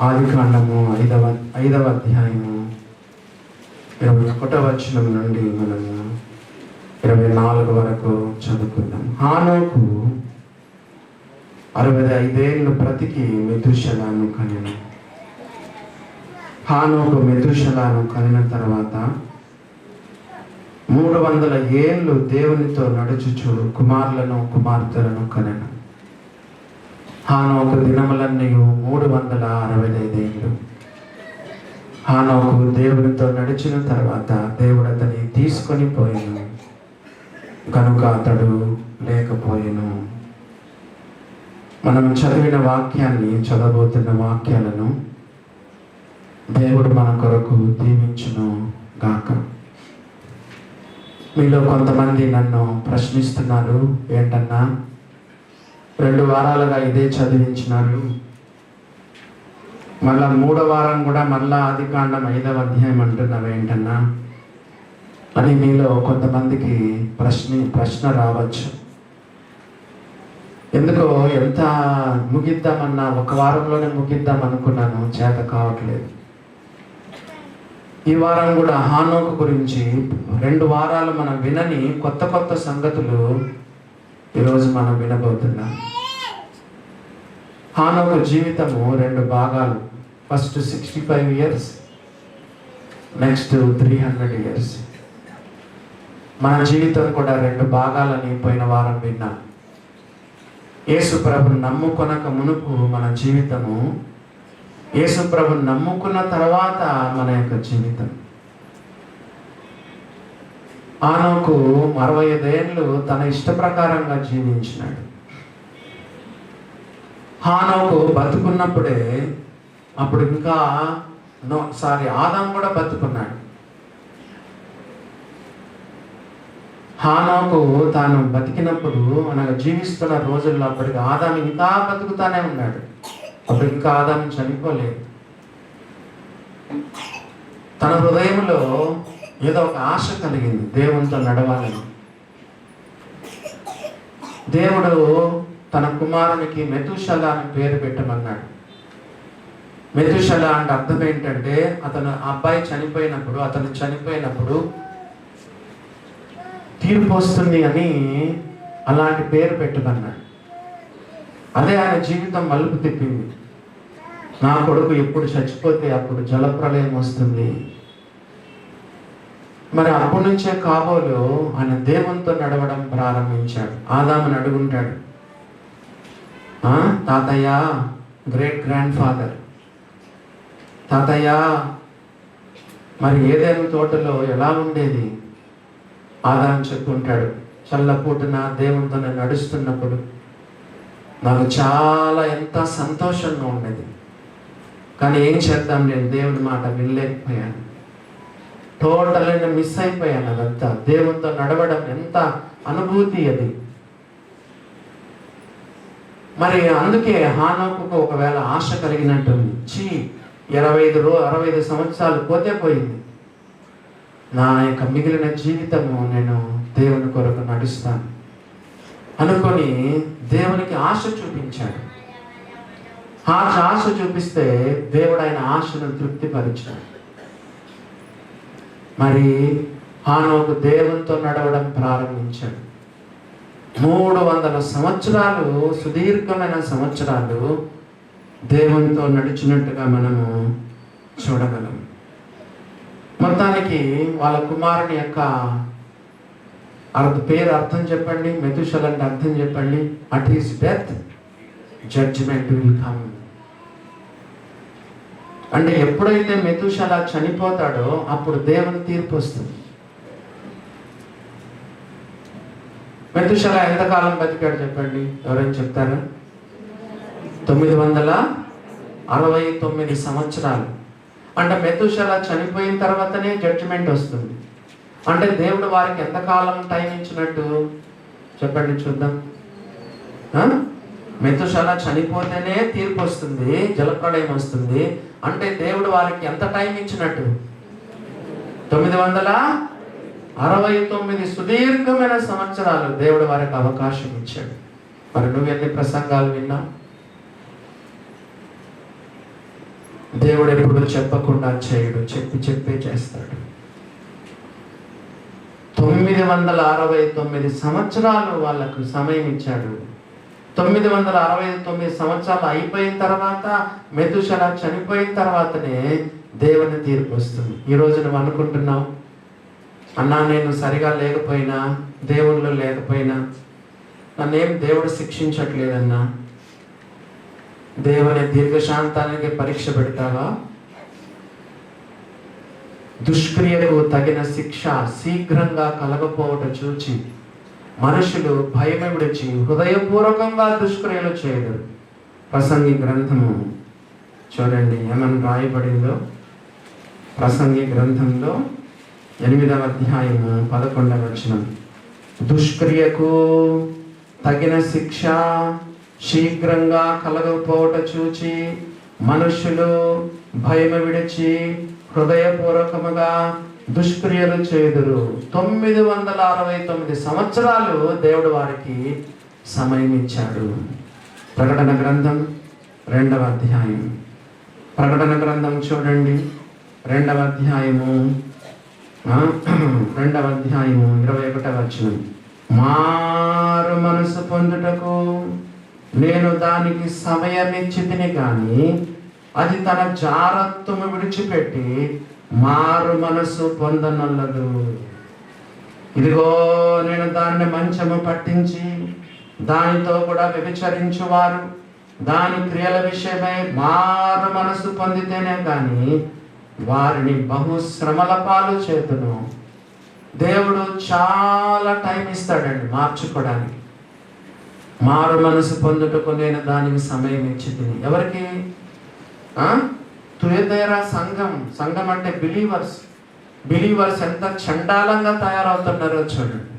ఆదికాండము 5వ అధ్యాయము 21వ వచనం నుండి మనము 24 వరకు చదువుకుందాం. హానోకు 65 ఏళ్ళు బ్రతికి మెతూషెలను కనెను. హానోకు మెతూషెలను కనిన తర్వాత 300 ఏళ్ళు దేవునితో నడుచుచు కుమారులను కుమార్తెలను కనెను. హానోకు దినములన్నీ 365 ఏళ్ళు. హానోకు దేవునితో నడిచిన తర్వాత దేవుడు అతన్ని తీసుకొని పోయెను కనుక అతడు లేకపోయెను. మనం చదివిన వాక్యాన్ని, చదవబోతున్న వాక్యాలను దేవుడు మన కొరకు దీవించును గాక. మీలో కొంతమంది నన్ను ప్రశ్నిస్తున్నారు, ఏంటన్నా 2 వారాలుగా ఇదే చదివించినారు, మళ్ళా 3వ వారం కూడా మళ్ళా ఆదికాండం 5వ అధ్యాయం అంటున్నావు ఏంటన్నా అని మీలో కొంతమందికి ప్రశ్న రావచ్చు. ఎందుకో ఎంత ముగిద్దామన్నా 1 వారంలోనే ముగిద్దాం అనుకున్నాను, చేత కావట్లేదు. ఈ వారం కూడా హానోకు గురించి 2 వారాలు మనం వినని కొత్త సంగతులు ఈరోజు మనం వినబోతున్నాం. హానోకు జీవితము 2 భాగాలు. First 65 years, next 300 years. మన జీవితం కూడా 2 భాగాలని పోయిన వారం విన్నాం. యేసు ప్రభుని నమ్ముకొనక మునుపు మన జీవితము, యేసు ప్రభుని నమ్ముకున్న తర్వాత మన యొక్క జీవితం. హానోకు 65 ఏళ్ళు తన ఇష్ట ప్రకారంగా జీవించినాడు. హానోకు బతుకున్నప్పుడే, అప్పుడు ఇంకా ఆదాం కూడా బతుకున్నాడు. హానోకు తాను బతికినప్పుడు, అనగా జీవిస్తున్న రోజుల్లో అప్పటికి ఆదాం ఇంకా బతుకుతానే ఉన్నాడు. అప్పుడు ఇంకా ఆదాం చనిపోలేదు. తన హృదయంలో ఏదో ఒక ఆశ కలిగింది, దేవునితో నడవాలని. దేవుడు తన కుమారునికి మెతూషెల అని పేరు పెట్టమన్నాడు. మెతూషెల అంటే అర్థం ఏంటంటే అబ్బాయి చనిపోయినప్పుడు తీర్పు వస్తుంది అని అలాంటి పేరు పెట్టమన్నాడు. అదే ఆయన జీవితం మలుపు తిప్పింది. నా కొడుకు ఎప్పుడు చచ్చిపోతే అప్పుడు జలప్రలయం వస్తుంది. మరి అప్పటి నుంచే కాబోలు ఆయన దేవునితో నడవడం ప్రారంభించాడు. ఆదాముని అడుగుంటాడు, తాతయ్య, గ్రేట్ గ్రాండ్ ఫాదర్, తాతయ్య మరి ఏదైనా తోటలో ఎలా ఉండేది? ఆదాము చెప్పుకుంటాడు, చల్లపూటన దేవునితో నేను నడుస్తున్నప్పుడు నాకు చాలా ఎంత సంతోషంగా ఉండేది, కానీ ఏం చేద్దాం, నేను దేవుని మాట వినలేకపోయాను, టోటల్ నేను మిస్ అయిపోయాను. అదంతా దేవునితో నడవడం ఎంత అనుభూతి అది. మరి అందుకే హానోకుకు ఒకవేళ ఆశ కలిగినట్టుంది, 65 సంవత్సరాలు పోతే పోయింది, నా యొక్క మిగిలిన జీవితము నేను దేవుని కొరకు నడుస్తాను అనుకొని దేవునికి ఆశ చూపించాడు. ఆశ చూపిస్తే దేవుడు ఆయన ఆశను తృప్తిపరిచాడు. మరి హానోకు దేవునితో నడవడం ప్రారంభించాడు. 300 సంవత్సరాలు, సుదీర్ఘమైన సంవత్సరాలు దేవునితో నడిచినట్టుగా మనము చూడగలం. మొత్తానికి వాళ్ళ కుమారుని యొక్క పేరు అర్థం చెప్పండి, మెతూషెల అంటే అర్థం చెప్పండి. At his death judgement will come. అంటే ఎప్పుడైతే మెతూషెల చనిపోతాడో అప్పుడు దేవుని తీర్పు వస్తుంది. మెతూషెల ఎంతకాలం బతికాడు చెప్పండి, ఎవరైనా చెప్తారా? 969 సంవత్సరాలు. అంటే మెతూషెల చనిపోయిన తర్వాతనే జడ్జిమెంట్ వస్తుంది. అంటే దేవుడు వారికి ఎంతకాలం టైం ఇచ్చినట్టు చెప్పండి చూద్దాం. మెతూషెల చనిపోతేనే తీర్పు వస్తుంది, జలప్రళయం వస్తుంది. అంటే దేవుడు వారికి ఎంత టైం ఇచ్చినట్టు? 969 సుదీర్ఘమైన సంవత్సరాలు దేవుడు వారికి అవకాశం ఇచ్చాడు. మరి నువ్వు ఎన్ని ప్రసంగాలు విన్నావు? దేవుడు ఎప్పుడు చెప్పకుండా చేయడు, చెప్పే చేస్తాడు. 969 సంవత్సరాలు వాళ్ళకు సమయం ఇచ్చాడు. 969 సంవత్సరాలు అయిపోయిన తర్వాత, మెతుషల చనిపోయిన తర్వాతనే దేవుని తీర్పు వస్తుంది. ఈరోజు నువ్వు అనుకుంటున్నావు, అన్నా నేను సరిగా లేకపోయినా, దేవుళ్ళు లేకపోయినా నన్నేం దేవుడు శిక్షించట్లేదన్నా, దేవుని దీర్ఘశాంతానికి పరీక్ష పెడతావా? దుష్క్రియకు తగిన శిక్ష శీఘ్రంగా కలగపోవట చూచి మనుషులు భయము విడిచి హృదయపూర్వకంగా దుష్క్రియలు చేయరు. ప్రసంగి గ్రంథము చూడండి ఏమని రాయబడిందో. ప్రసంగి గ్రంథంలో 8వ అధ్యాయము 11వ వచనం. దుష్క్రియకు తగిన శిక్ష శీఘ్రంగా కలగకపోవట చూచి మనుషులు భయము విడిచి హృదయపూర్వకముగా దుష్క్రియలు చేదురు. 969 సంవత్సరాలు దేవుడు వారికి సమయం ఇచ్చాడు. ప్రకటన గ్రంథం 2వ అధ్యాయం. ప్రకటన గ్రంథం చూడండి 2వ అధ్యాయము 21వ వచనం. మారు మనసు పొందుటకు నేను దానికి సమయం ఇచ్చితిని కానీ అది తన జారత్వము విడిచిపెట్టి మారు మనసు పొందనల్లదు. ఇదిగో నేను దాన్ని మంచము పట్టించి దానితో కూడా వ్యభిచరించువారు దాని క్రియల విషయమై మారు మనసు పొందితేనే కానీ వారిని బహుశ్రమల పాలు చేతును. దేవుడు చాలా టైం ఇస్తాడండి మార్చుకోవడానికి. మారు మనసు పొందుటకు నేను దానికి సమయం ఇచ్చి తిని. ఎవరికి? తుయతైరా సంఘం అంటే బిలీవర్స్ ఎంత చండాలంగా తయారవుతున్నారో చూడండి.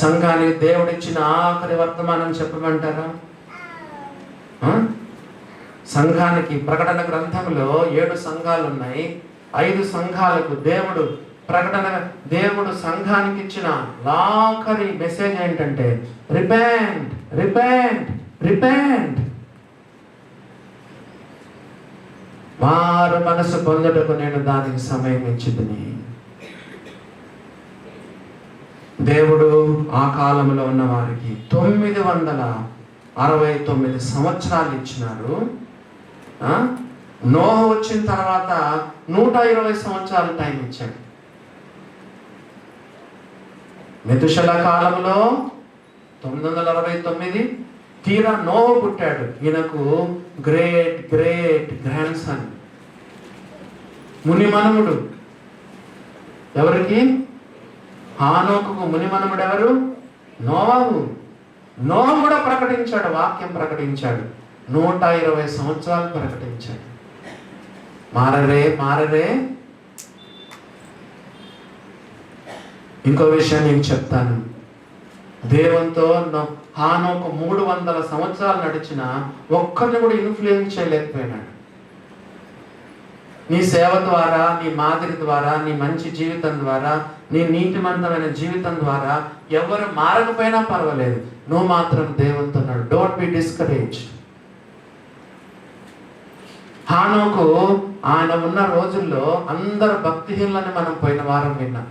సంఘానికి దేవుడిచ్చిన ఆఖరి వర్తమానం చెప్పమంటారా? సంఘానికి ప్రకటన గ్రంథంలో 7 సంఘాలు ఉన్నాయి. 5 సంఘాలకు దేవుడు సంఘానికి ఇచ్చిన ఆఖరి మెసేజ్ ఏంటంటే రిపెంట్ రిపెంట్ రిపెంట్. మారు మనసు పొందుటకు నేను దానికి సమయం ఇచ్చితిని. దేవుడు ఆ కాలంలో ఉన్న వారికి 969 సంవత్సరాలు ఇచ్చినారు. నోహ వచ్చిన తర్వాత 120 సంవత్సరాలు టైం ఇచ్చాడు. మెతుషల కాలంలో 969. తీరా నోహ పుట్టాడు. ఈయనకు గ్రేట్ గ్రేట్ గ్రాండ్ సన్, మునిమనుముడు. ఎవరికి? హానోకుకు మునిమనుముడు ఎవరు? నోవాహు. నోహ కూడా ప్రకటించాడు, వాక్యం ప్రకటించాడు. 120 సంవత్సరాలు ప్రకటించాడు. మారరే. ఇంకో విషయం నేను చెప్తాను. దేవునితో హానోకు 300 సంవత్సరాలు నడిచిన ఒక్కరిని కూడా ఇన్ఫ్లుయెన్స్ చేయలేకపోయినాడు. నీ సేవ ద్వారా, నీ మాదిరి ద్వారా, నీ మంచి జీవితం ద్వారా, నీ నీతిమంతమైన జీవితం ద్వారా ఎవరు మారకపోయినా పర్వాలేదు, నువ్వు మాత్రం దేవునితో ఉన్నాడు. Don't be discourage. హానోకు ఆయన ఉన్న రోజుల్లో అందరు భక్తిహీనులని మనం పోయిన వారం విన్నాం.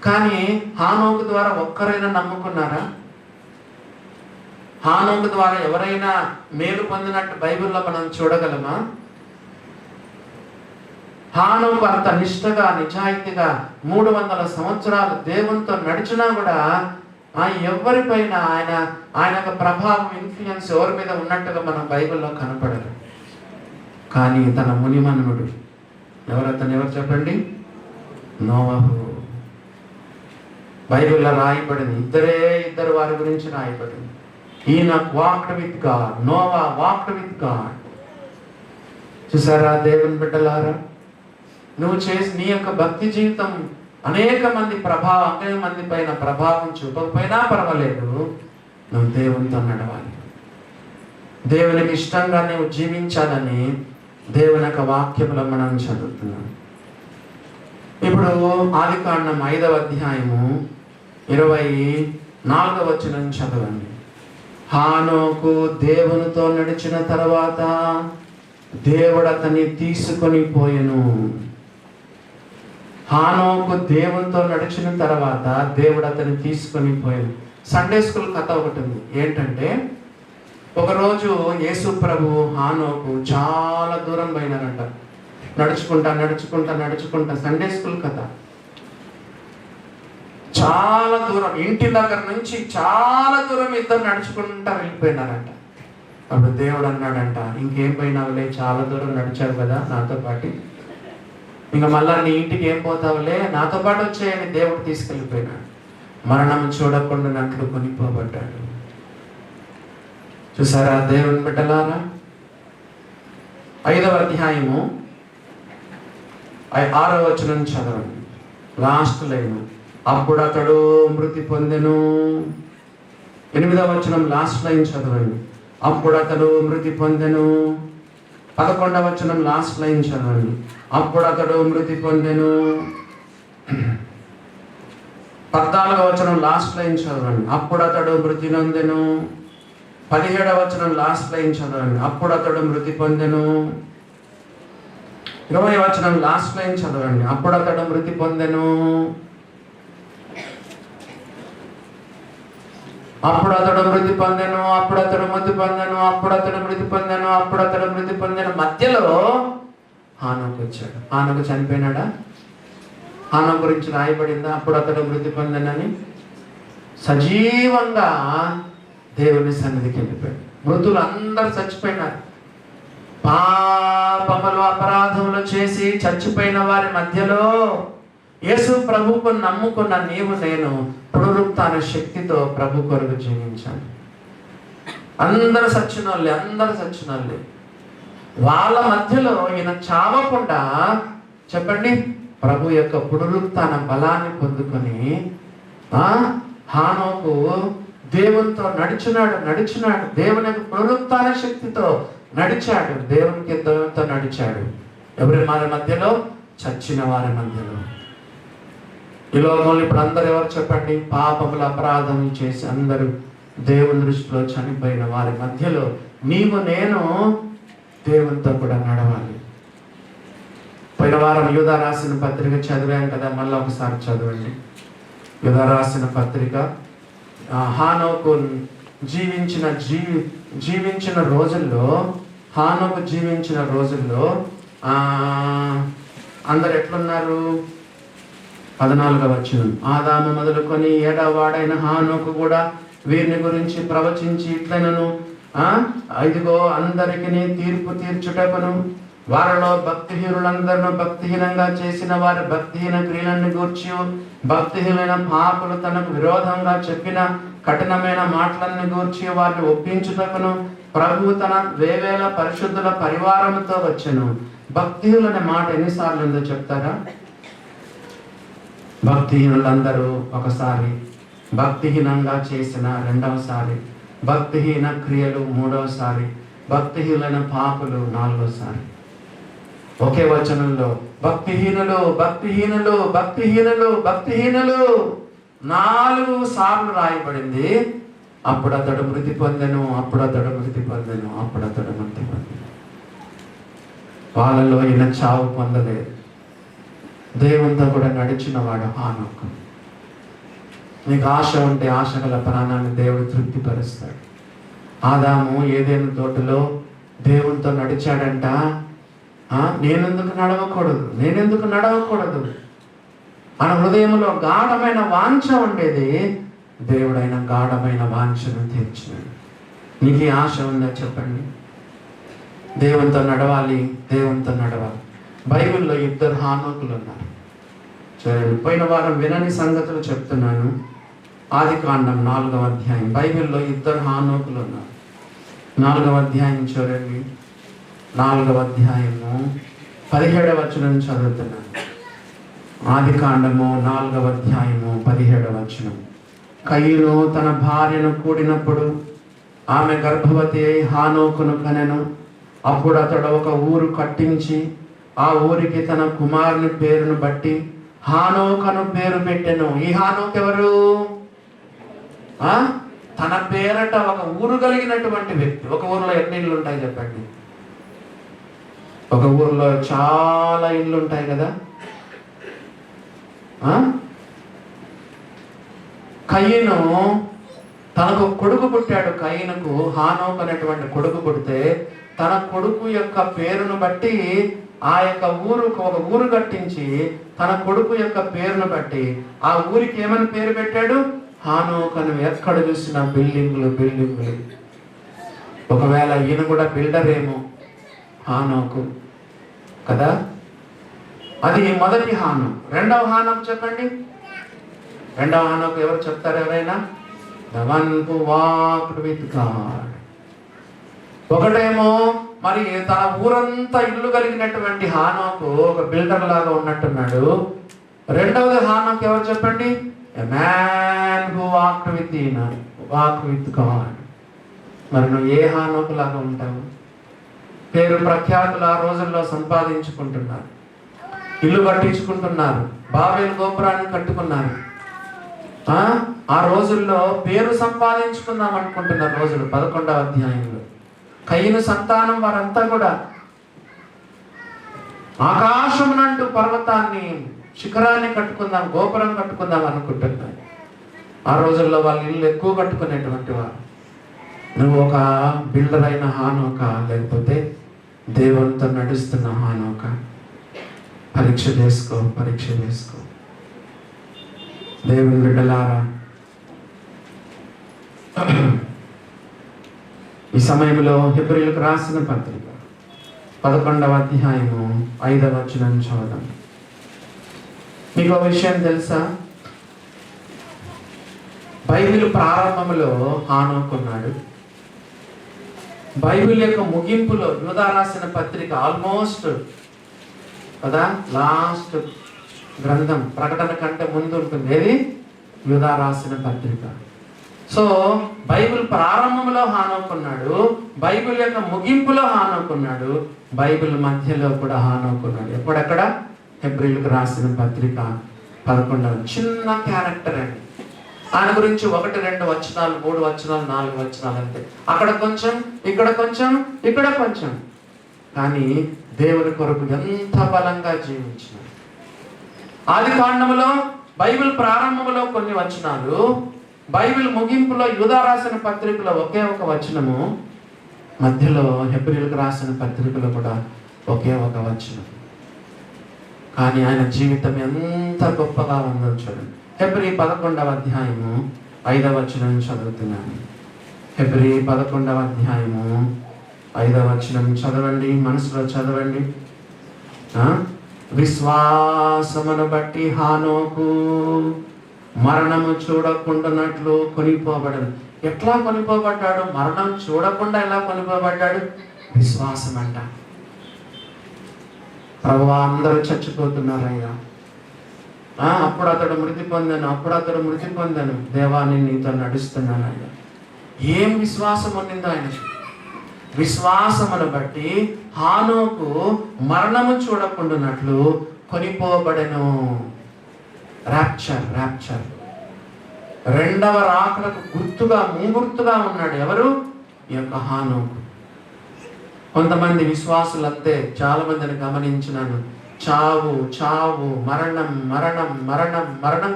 కానీ హానోకు ద్వారా ఒక్కరైనా నమ్ముకున్నారా? హానోకు ద్వారా ఎవరైనా మేలు పొందినట్టు బైబిల్లో మనం చూడగలమా? హానోకు అంత నిష్ఠగా నిజాయితీగా 300 సంవత్సరాలు దేవునితో నడిచినా కూడా ఎవరిపైన ఆయన ప్రభావం, ఇన్ఫ్లుయెన్స్ ఎవరి మీద ఉన్నట్టుగా మనం బైబిల్లో కనపడరు. కానీ తన మునిమనుడు ఎవరు చెప్పండి? నోవహు. బైబిల్లో రాయబడింది, ఇద్దరు వారి గురించి రాయబడింది. ఈయన walked with God, Noah walked with God. చూసారా దేవుని బిడ్డలారా, నువ్వు చేసి నీ యొక్క భక్తి జీవితం అనేక మంది పైన ప్రభావం చూపకపోయినా పర్వాలేదు, నువ్వు దేవునితో నడవాలి. దేవునికి ఇష్టంగా నువ్వు జీవించాలని దేవుని యొక్క వాక్యంలో మనం చదువుతున్నాం. ఇప్పుడు ఆదికాండం 5వ అధ్యాయము 24వ వచనం చదవండి. హానోకు దేవునితో నడిచిన తర్వాత దేవుడు అతన్ని తీసుకొని పోయెను. హానోకు దేవునితో నడిచిన తర్వాత దేవుడు అతన్ని తీసుకొని పోయాను. సండే స్కూల్ కథ ఒకటి ఉంది. ఏంటంటే ఒకరోజు యేసు ప్రభు హానోకు చాలా దూరం పోయినారంట. నడుచుకుంటా నడుచుకుంటా నడుచుకుంటా, సండే స్కూల్ కథ. చాలా దూరం, ఇంటి దగ్గర నుంచి చాలా దూరం ఇద్దరు నడుచుకుంటా వెళ్ళిపోయినారంట. అప్పుడు దేవుడు అన్నాడంట, ఇంకేం పోయినావులే, చాలా దూరం నడిచావు కదా నాతో పాటు, ఇంకా మళ్ళా నీ ఇంటికి ఏం పోతావులే, నాతో పాటు వచ్చేయని దేవుడు తీసుకెళ్ళిపోయినాడు. మరణం చూడకుండా నట్లు కొనిపోబడ్డాడు. చూసారా దేవుని బిడ్డలారా? 5వ అధ్యాయము 6వ వచనం చదవండి, లాస్ట్ లైన్. అప్పుడు అతడు మృతి పొందెను. 8వ వచనం లాస్ట్ లైన్ చదవండి. అప్పుడు అతడు మృతి పొందెను. 11వ వచనం లాస్ట్ లైన్ చదవండి. అప్పుడు అతడు మృతి పొందెను. 14వ వచనం లాస్ట్ లైన్ చదవండి. అప్పుడు అతడు మృతి నొందెను. 17వ వచనం లాస్ట్ లైన్ చదవండి. అప్పుడు అతడు మృతి పొందెను. 20వ వచనం లాస్ట్ లైన్ చదవండి. అప్పుడు అతడు మృతి పొందెను. అప్పుడు అతడు మృతి పొందెను. అప్పుడు అతడు మృతి పొందెను. అప్పుడు అతడు మృతి పొందెను. అప్పుడు అతడు మృతి పొందెను. మధ్యలో హానోకు వచ్చాడు. హానోకు చనిపోయినాడా? హానోకు గురించి రాయబడిందా అప్పుడు అతడు మృతి పొందెనని? సజీవంగా దేవుని సన్నిధికి వెళ్ళిపోయాడు. మృతులు అందరూ చచ్చిపోయినారు. పాపములు అపరాధములు చేసి చచ్చిపోయిన వారి మధ్యలో యేసు ప్రభువుకు నమ్ముకున్న నీవు నేను పునరుత్థాన శక్తితో ప్రభు కొరకు జీవించాను. అందరు సచ్చినోళ్ళే. వాళ్ళ మధ్యలో ఈయన చావకుండా, చెప్పండి, ప్రభు యొక్క పునరుత్థాన బలాన్ని పొందుకొని హానోకు దేవునితో నడిచినాడు. దేవుని యొక్క పునరుత్థాన శక్తితో నడిచాడు. దేవునితో నడిచాడు. ఎవరి వారి మధ్యలో? చచ్చిన వారి మధ్యలో. ఈ లోకంలో ఇప్పుడు అందరు ఎవరు చెప్పండి? పాపములు అపరాధములు చేసి అందరూ దేవుని దృష్టిలో చనిపోయిన వారి మధ్యలో నీవు నేను దేవునితో కూడా నడవాలి. పోయిన వారం యూదా రాసిన పత్రిక చదివాం కదా, మళ్ళీ ఒకసారి చదవండి. యూదా రాసిన పత్రిక హానోకు జీవించిన రోజుల్లో అందరు ఎట్లున్నారు? 14వ వచనం. ఆదాము మొదలుకొని 7వ వాడైన హానోకు కూడా వీరిని గురించి ప్రవచించి ఇట్లనను, ఇదిగో అందరికీ తీర్పు తీర్చుటకును వారిలో భక్తిహీనులందరూ భక్తిహీనంగా చేసిన వారి భక్తిహీన క్రియలను గూర్చి భక్తిహీనమైన పాపులు తనకు విరోధంగా చెప్పిన కఠినమైన మాటలను గూర్చి వారిని ఒప్పించుటకును ప్రభువు తన వేవేల పరిశుద్ధుల పరివారంతో వచ్చెను. భక్తిహీనులనే మాట ఎన్నిసార్లు ఉందో చెప్తారా? భక్తిహీనులందరూ ఒకసారి, భక్తిహీనంగా చేసిన రెండవసారి, భక్తిహీన క్రియలు మూడవసారి, భక్తిహీనులైన పాపులు నాలుగోసారి. ఒకే వచనంలో భక్తిహీనులు 4 సార్లు రాయబడింది. అప్పుడు అతడు మృతి పొందెను. వాళ్ళలో ఈయన చావు పొందలేదు. దేవునితో కూడా నడిచిన వాడు హానోకు. నీకు ఆశ ఉంటే ఆశ గల ప్రాణాన్ని దేవుడు తృప్తిపరుస్తాడు. ఆదాము ఏదైనా తోటలో దేవునితో నడిచాడంట. నేనెందుకు నడవకూడదు మన హృదయంలో గాఢమైన వాంఛ ఉండేది. దేవుడైన గాఢమైన వాంఛను తీర్చినాడు. నీకు ఆశ ఉందా చెప్పండి? దేవునితో నడవాలి. బైబిల్లో 2 హానోకులు ఉన్నారు. చూడండి, పోయిన వారం వినని సంగతులు చెప్తున్నాను. ఆదికాండం 4వ అధ్యాయం. బైబిల్లో 2 హానోకులు ఉన్నారు. 4వ అధ్యాయం చూడండి. 4వ అధ్యాయము 17వ వచనం చదువుతున్నాను. ఆదికాండము 4వ అధ్యాయము 17వ వచనం. కయీను తన భార్యను కూడినప్పుడు ఆమె గర్భవతి అయి హానోకును కనెను. అప్పుడు అతడు ఒక ఊరు కట్టించి ఆ ఊరికి తన కుమారుని పేరును బట్టి హానోకు అను పేరు పెట్టెను. ఈ హానోకు ఎవరు? తన పేరట ఒక ఊరు కలిగినటువంటి వ్యక్తి. ఒక ఊరిలో ఎన్ని ఇళ్ళు ఉంటాయి చెప్పండి? ఒక ఊరిలో చాలా ఇళ్ళు ఉంటాయి కదా. కయీను తనకు కొడుకు పుట్టాడు. కయీనుకు హానోకు అనేటువంటి కొడుకు పుడితే తన కొడుకు యొక్క పేరును బట్టి ఆ యొక్క ఊరుకు ఒక ఊరు కట్టించి తన కొడుకు యొక్క పేరును బట్టి ఆ ఊరికి ఏమని పేరు పెట్టాడు? హానోకు అని. ఎక్కడ చూసిన బిల్డింగులు బిల్డింగులు. ఒకవేళ ఈయన కూడా బిల్డర్ ఏమో హానోకు కదా. అది మొదటి హానోకు. రెండవ హానోకు చెప్పండి. రెండవ హానోకు ఎవరు చెప్తారు? ఎవరైనా? The one who walked with God. ఒకటేమో మరి తన ఊరంతా ఇల్లు కలిగినటువంటి హానోకు ఒక బిల్డర్ లాగా ఉన్నట్టున్నాడు. రెండవది హానోకు ఎవరు చెప్పండి? A man who walked with God. మరి నువ్వు ఏ హానోకు లాగా ఉంటావు? పేరు ప్రఖ్యాతులు ఆ రోజుల్లో సంపాదించుకుంటున్నారు, ఇల్లు కట్టించుకుంటున్నారు, బాబేలు గోపురాన్ని కట్టుకున్నారు. ఆ రోజుల్లో పేరు సంపాదించుకుందాం అనుకుంటున్న రోజులు 11వ అధ్యాయంలో. కయీను సంతానం వారంతా కూడా ఆకాశమునంటూ పర్వతాన్ని శిఖరాన్ని కట్టుకుందాం, గోపురం కట్టుకుందాం అనుకుంటున్నారు. ఆ రోజుల్లో వాళ్ళు ఇల్లు ఎక్కువ కట్టుకునేటువంటి వారు. నువ్వు ఒక బిల్డర్ అయిన హానోక, లేకపోతే దేవునితో నడుస్తున్న హానోక? పరీక్ష చేసుకో. దేవుని బిడ్డలారా, ఈ సమయంలో హెబ్రీయులకు రాసిన పత్రిక 11వ అధ్యాయము 5వ వచనం చదువుదాం. మీకు ఒక విషయం తెలుసా? బైబిల్ ప్రారంభంలో హానోకు ఉన్నాడు. బైబిల్ యొక్క ముగింపులో యూదా రాసిన పత్రిక ఆల్మోస్ట్ కదా లాస్ట్ గ్రంథం, ప్రకటన కంటే ముందు ఉంటుంది. ఏది? యూదా రాసిన పత్రిక. సో బైబిల్ ప్రారంభంలో హానోకు ఉన్నాడు, బైబిల్ యొక్క ముగింపులో హానోకు ఉన్నాడు, బైబిల్ మధ్యలో కూడా హానోకు ఉన్నాడు. ఎప్పుడెక్కడ? హెబ్రీయులకు రాసిన పత్రిక 11వ. చిన్న క్యారెక్టర్ అండి. ఆయన గురించి 1, 2 వచనాలు, 3 వచనాలు, 4 వచనాలు అంతే. అక్కడ కొంచెం, ఇక్కడ కొంచెం, ఇక్కడ కొంచెం. కానీ దేవుని కొరకు ఎంత బలంగా జీవించినాడు. ఆది కాండములో బైబిల్ ప్రారంభంలో కొన్ని వచనాలు, బైబిల్ ముగింపులో యూదా రాసిన పత్రికలో ఒకే ఒక వచనము, మధ్యలో హెబ్రీయులకు రాసిన పత్రికలో కూడా ఒకే ఒక వచనం. కానీ ఆయన జీవితం ఎంత గొప్పగా ఉందో చూడండి. హెబ్రీ 11వ అధ్యాయము 5వ వచనం చదువుతున్నాను. హెబ్రీ 11వ అధ్యాయము 5వ వచనం చదవండి, మనసులో చదవండి. విశ్వాసమును బట్టి హానోకు మరణము చూడకుండానట్లు కొనిపోబడను. ఎట్లా కొనిపోబడ్డాడు? మరణం చూడకుండా ఎలా కొనిపోబడ్డాడు? విశ్వాసం అంట. ప్రభువా, అందరూ చచ్చిపోతున్నారయ్యా, అప్పుడు అతడు మృతి పొందాను, దేవా నేను నీతో నడుస్తున్నానయ్యా. ఏం విశ్వాసం ఉండిందో ఆయన. విశ్వాసమును బట్టి హానోకు మరణము చూడకుండానట్లు కొనిపోబడెను. ర్యాప్చర్ రెండవ రాకడకు గుర్తుగా, ముంగుర్తుగా ఉన్నాడు. ఎవరు? ఈ యొక్క హానోకు. కొంతమంది విశ్వాసులు అంతే, చాలా మందిని గమనించినాను. చావు, మరణం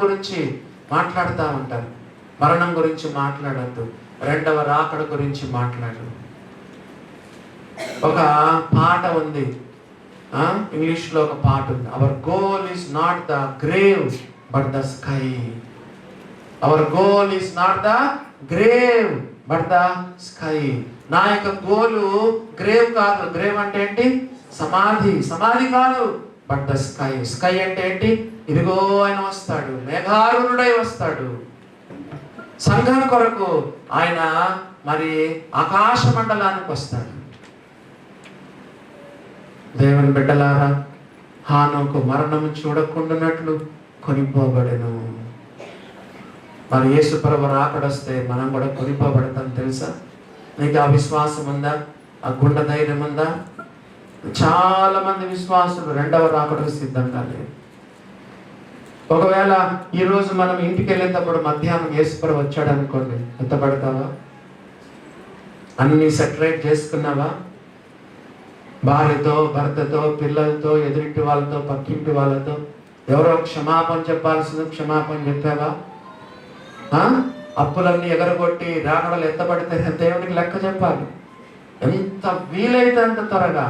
గురించి మాట్లాడుతూ ఉంటారు. మరణం గురించి మాట్లాడద్దు, రెండవ రాకడ గురించి మాట్లాడు. ఒక పాట ఉంది, ఇంగ్లీష్లో ఒక పాట ఉంది. Hour goal is not the grave but the sky. Hour goal is not the grave but the sky. నా యొక్క గోలు గ్రేవ్ కాదు. గ్రేవ్ అంటే ఏంటి? సమాధి కాదు. But the sky. స్కై అంటే ఏంటి? ఇదిగో ఆయన వస్తాడు, మేఘారుడై వస్తాడు. సంఘం కొరకు ఆయన మరి ఆకాశ మండలానికి వస్తాడు. దేవుని బిడ్డలారా, హానోకు మరణము చూడకుండానట్లు కొనిపోబడెను. మరి యేసు ప్రభువు రాకడొస్తే మనం కూడా కొనిపోబడతాం. తెలుసా? నీకు ఆ విశ్వాసం ఉందా? ఆ గుండె ధైర్యం ఉందా? చాలా మంది విశ్వాసులు రెండవ రాకడకు సిద్ధంగా లేరు. ఒకవేళ ఈరోజు మనం ఇంటికి వెళ్ళేటప్పుడు మధ్యాహ్నం యేసుప్రభు వచ్చాడు అనుకోండి, ఎత్తపడతావా? అన్ని సెటరేట్ చేసుకున్నావా? భార్యతో, భర్తతో, పిల్లలతో, ఎదురింటి వాళ్ళతో, పక్కింటి వాళ్ళతో ఎవరో క్షమాపణ చెప్పాల్సింది క్షమాపణ చెప్పావా? అప్పులన్నీ ఎగరగొట్టి రాకడలు ఎత్తబడితే దేవునికి లెక్క చెప్పాలి. ఎంత వీలైతే అంత త్వరగా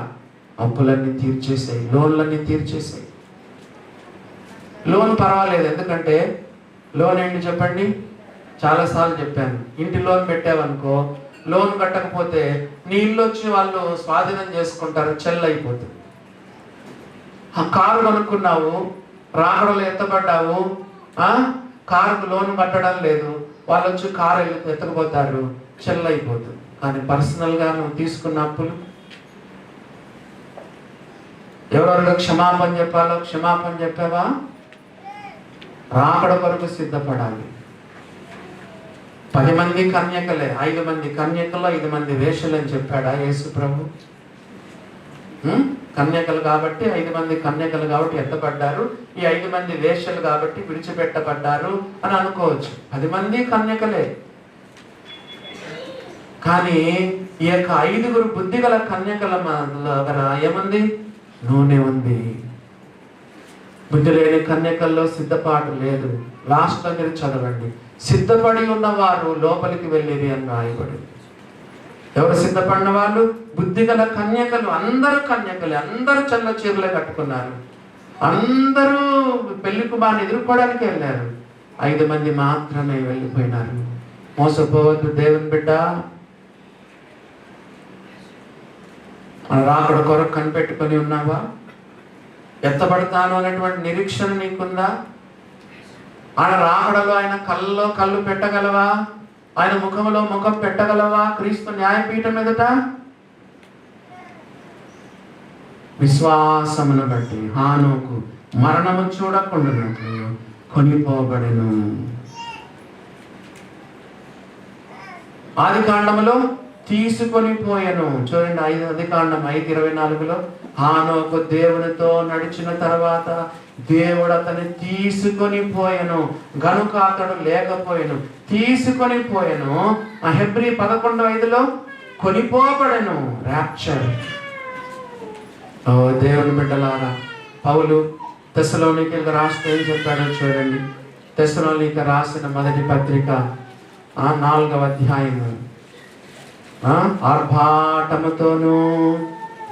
అప్పులన్నీ తీర్చేసాయి, లోన్లన్నీ తీర్చేసాయి. లోన్ పర్వాలేదు, ఎందుకంటే లోన్ ఏంటి చెప్పండి? చాలాసార్లు చెప్పాను, ఇంటి లోన్ పెట్టావనుకో, లోన్ కట్టకపోతే నీ ఇల్లు వచ్చి వాళ్ళు స్వాధీనం చేసుకుంటారు, చెల్లైపోతుంది. ఆ కారు కొనుక్కున్నావు, రాకడలు ఎత్తబడ్డావు, కారుకు లోన్ కట్టడం లేదు, వాళ్ళు వచ్చి కారు ఎత్తకపోతారు, చెల్లైపోతుంది. కానీ పర్సనల్గా నువ్వు తీసుకున్న అప్పులు ఎవరెవరికి క్షమాపణ చెప్పాలో క్షమాపణ చెప్పావా? రాకడ కొరకు సిద్ధపడాలి. 10 మంది కన్యకలే, 5 మంది కన్యకలు, 5 మంది వేషలు అని చెప్పాడా యేసు ప్రభు? కన్యకలు కాబట్టి 5 మంది కన్యకలు కాబట్టి ఎత్తపడ్డారు, ఈ 5 మంది వేషలు కాబట్టి విడిచిపెట్టబడ్డారు అని అనుకోవచ్చు. 10 మంది కన్యకలే. కానీ ఈ యొక్క 5 బుద్ధిగల కన్యకల దగ్గర ఏముంది? నూనె ఉంది. బుద్ధి లేని కన్యకల్లో సిద్ధపాటు లేదు. లాస్ట్ దగ్గర చదవండి, సిద్ధపడి ఉన్నవారు లోపలికి వెళ్ళిరి అని రాయబడింది. ఎవరు సిద్ధపడిన వాళ్ళు? బుద్ధిగల కన్యకలు. అందరూ కన్యకలే, అందరూ చల్ల చీరలే కట్టుకున్నారు, అందరూ పెళ్లి కుమారుని ఎదుర్కోవడానికి వెళ్ళారు. 5 మంది మాత్రమే వెళ్ళిపోయినారు. మోసపోవద్దు దేవుని బిడ్డ. మన రాకడ కొరకు కనిపెట్టుకొని ఉన్నావా? ఎత్తబడతాను అనేటువంటి నిరీక్షణ నీకుందా? ఆయన రాకడలో ఆయన కళ్ళలో కళ్ళు పెట్టగలవా? ఆయన ముఖంలో ముఖం పెట్టగలవా? క్రీస్తు న్యాయపీఠం ఎదుట విశ్వాసమును బట్టి హానోకు మరణము చూడకుండానట్లు కొనిపోబడెను. ఆదికాండములో తీసుకొని పోయాను. చూడండి, ఆదికాండం 5:24 హానోకు దేవునితో నడిచిన తర్వాత దేవుడు అతన్ని తీసుకొని పోయాను గనుక అతడు లేకపోయాను. తీసుకొని పోయాను. Hebrew 11:5 కొనిపోబడెను, rapture. ఓ దేవుని బిడ్డలారా, పౌలు తెస్సలోనికీయులకు రాస్తే ఏం చెప్పాడో చూడండి. తెస్సలోనిక రాసిన మొదటి పత్రిక 4వ అధ్యాయము. ఆర్భాటముతోనూ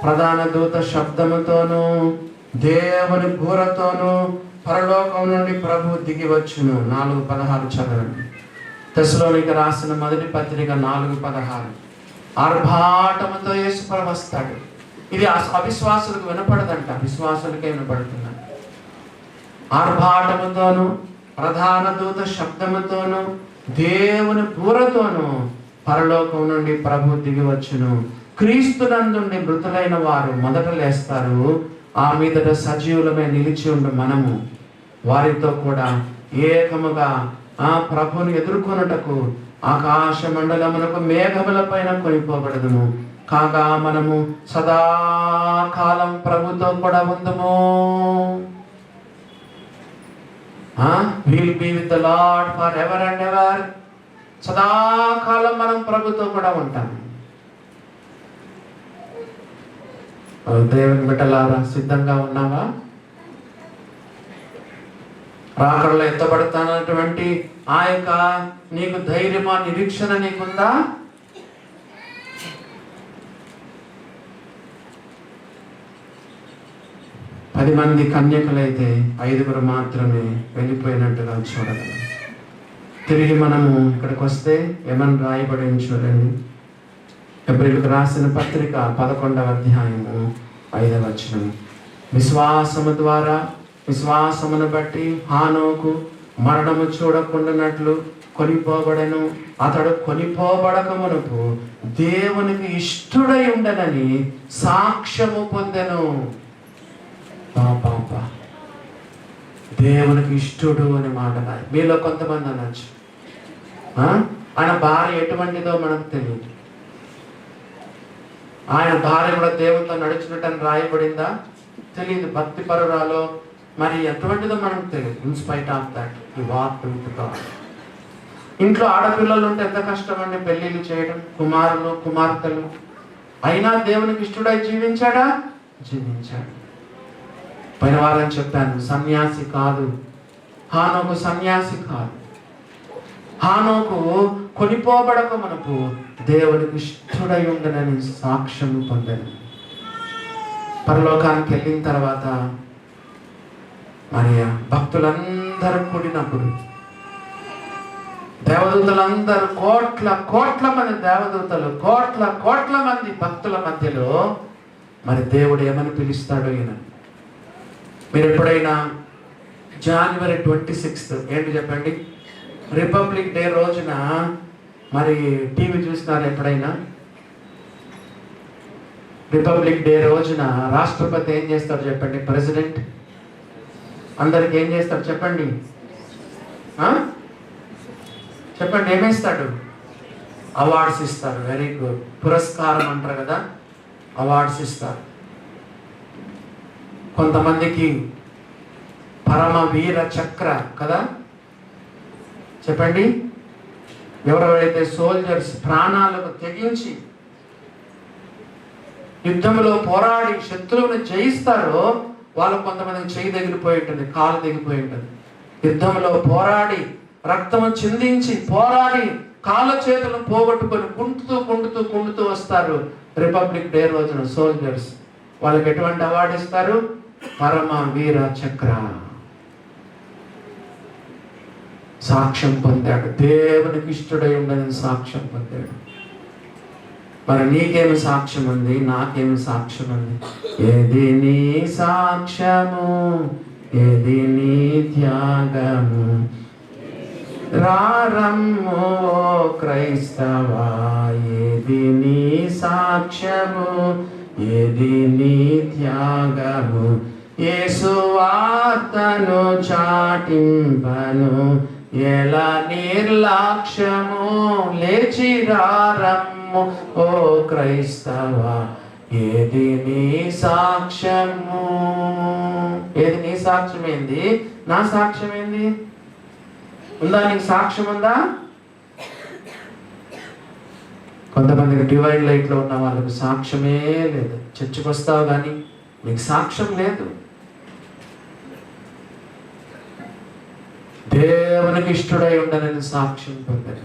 ప్రధాన దూత శబ్దముతోనూ దేవుని బూరతోనూ పరలోకం నుండి ప్రభు దిగి వచ్చును. 4:16 చదవండి. తెస్సలోనిక రాసిన మొదటి పత్రిక 4:16. ఆర్భాటముతో యేసు ప్రభు వస్తాడు. ఇది అవిశ్వాసులకు వినపడదంట, విశ్వాసులకే వినపడుతున్నాడు. ఆర్భాటముతోనూ ప్రధాన దూత శబ్దముతోనూ దేవుని బూరతోనూ పరలోకం నుండి ప్రభు దిగి వచ్చును. క్రీస్తునందుండి మృతులైన వారు మొదట లేస్తారు. ఆ మీదట సజీవులమే నిలిచి ఉండు మనము వారితో కూడా ఏకముగా ఆ ప్రభుని ఎదుర్కొనుటకు ఆకాశ మండలమునకు మేఘముల పైన కొనిపోబడదుము. కాగా మనము సదాకాలం ప్రభుతో కూడా ఉందము. Will be with the Lord forever and ever. సదాకాలం మనం ప్రభుతో కూడా ఉంటాం. దేవుని బిడ్డలారా, సిద్ధంగా ఉన్నావా? రాకడలో ఎత్తబడతానటువంటి ఆ యొక్క నీకు ధైర్యమా, నిరీక్షణ నీకుందా? పది మంది కన్యకలైతే 5 మాత్రమే వెళ్ళిపోయినట్టుగా చూడగలం. తిరిగి మనము ఇక్కడికి వస్తే ఏమని రాయబడింది చూడండి. హెబ్రీయులకు రాసిన పత్రిక 11వ అధ్యాయము 5వ వచనం. విశ్వాసము ద్వారా విశ్వాసమును బట్టి హానోకు మరణము చూడకుండానట్లు కొనిపోబడెను. అతడు కొనిపోబడక మునుపు దేవునికి ఇష్టుడై ఉండనని సాక్ష్యము పొందెను. పాప దేవునికి ఇష్టడు అనే మాట మీలో కొంతమంది అనొచ్చు, ఆయన భార్య ఎటువంటిదో మనకు తెలియదు. ఆయన భార్య కూడా దేవునితో నడిచినట్టు రాయబడిందా తెలియదు. భక్తి పరురాలో మరి ఎటువంటిదో మనకు తెలియదు. In spite of that you walk with God. ఇంట్లో ఆడపిల్లలు ఉంటే ఎంత కష్టం అండి పెళ్ళిళ్ళు చేయడం, కుమారులు కుమార్తెలు. అయినా దేవునికి ఇష్టడై జీవించాడా? జీవించాడు. పోయిన వారం చెప్పాను, సన్యాసి కాదు హానోకు, సన్యాసి కాదు. హానోకు కొనిపోబడక మనకు దేవునికి ఇష్టడై ఉండనని సాక్ష్యం పొందాను. పరలోకానికి వెళ్ళిన తర్వాత మరి భక్తులందరూ కూడినప్పుడు దేవదూతలందరూ కోట్ల మంది దేవదూతలు, కోట్ల మంది భక్తుల మధ్యలో మరి దేవుడు ఏమని పిలుస్తాడో ఈయన. మీరు ఎప్పుడైనా జనవరి 26 ఏంటి చెప్పండి, రిపబ్లిక్ డే రోజున మరి టీవీ చూసినారు ఎప్పుడైనా? రిపబ్లిక్ డే రోజున రాష్ట్రపతి ఏం చేస్తాడు చెప్పండి? ప్రెసిడెంట్ అందరికి ఏం చేస్తాడు చెప్పండి? చెప్పండి, ఏమేస్తాడు? అవార్డ్స్ ఇస్తారు. Very good. పురస్కారం అంటారు కదా, అవార్డ్స్ ఇస్తారు. కొంతమందికి పరమవీర చక్ర కదా, చెప్పండి. ఎవరెవరైతే సోల్జర్స్ ప్రాణాలకు తెగించి యుద్ధంలో పోరాడి శత్రువుని జయిస్తారో వాళ్ళు కొంతమందికి చేయి తెగిలిపోయి ఉంటుంది, కాలు తెగిపోయి ఉంటుంది. యుద్ధంలో పోరాడి రక్తము చిందించి పోరాడి కాళ్ళ చేతులను పోగొట్టుకొని కుంటుతూ వస్తారు. రిపబ్లిక్ డే రోజున సోల్జర్స్ వాళ్ళకి ఎటువంటి అవార్డు ఇస్తారు? పరమ వీర చక్ర. సాక్ష్యం పొందాడు, దేవునికి ఇష్టడై ఉండని సాక్ష్యం పొందాడు. మరి నీకేమి సాక్ష్యం ఉంది? నాకేమి సాక్ష్యం ఉంది? ఏది నీ సాక్ష్యము, ఏది నీ త్యాగము, రారమ్ము క్రైస్తవా, ఏది నీ సాక్ష్యము, ఏది నీ త్యాగము, యేసు వార్తను చాటింపను ఎలా నిర్లక్ష్యము, లేచి రారమ్ము ఓ క్రైస్తవా, ఏది నీ సాక్ష్యము. ఏది నీ సాక్ష్యం ఏంది? నా సాక్ష్యం ఏంది? ఉందా నీకు సాక్ష్యం? ఉందా? కొంతమందికి డివైన్ లైట్లో ఉన్న వాళ్ళకి సాక్ష్యమే లేదు. చర్చికి వస్తావు కానీ నీకు సాక్ష్యం లేదు. దేవునికి ఇష్టడై ఉండనని సాక్ష్యం పొందారు.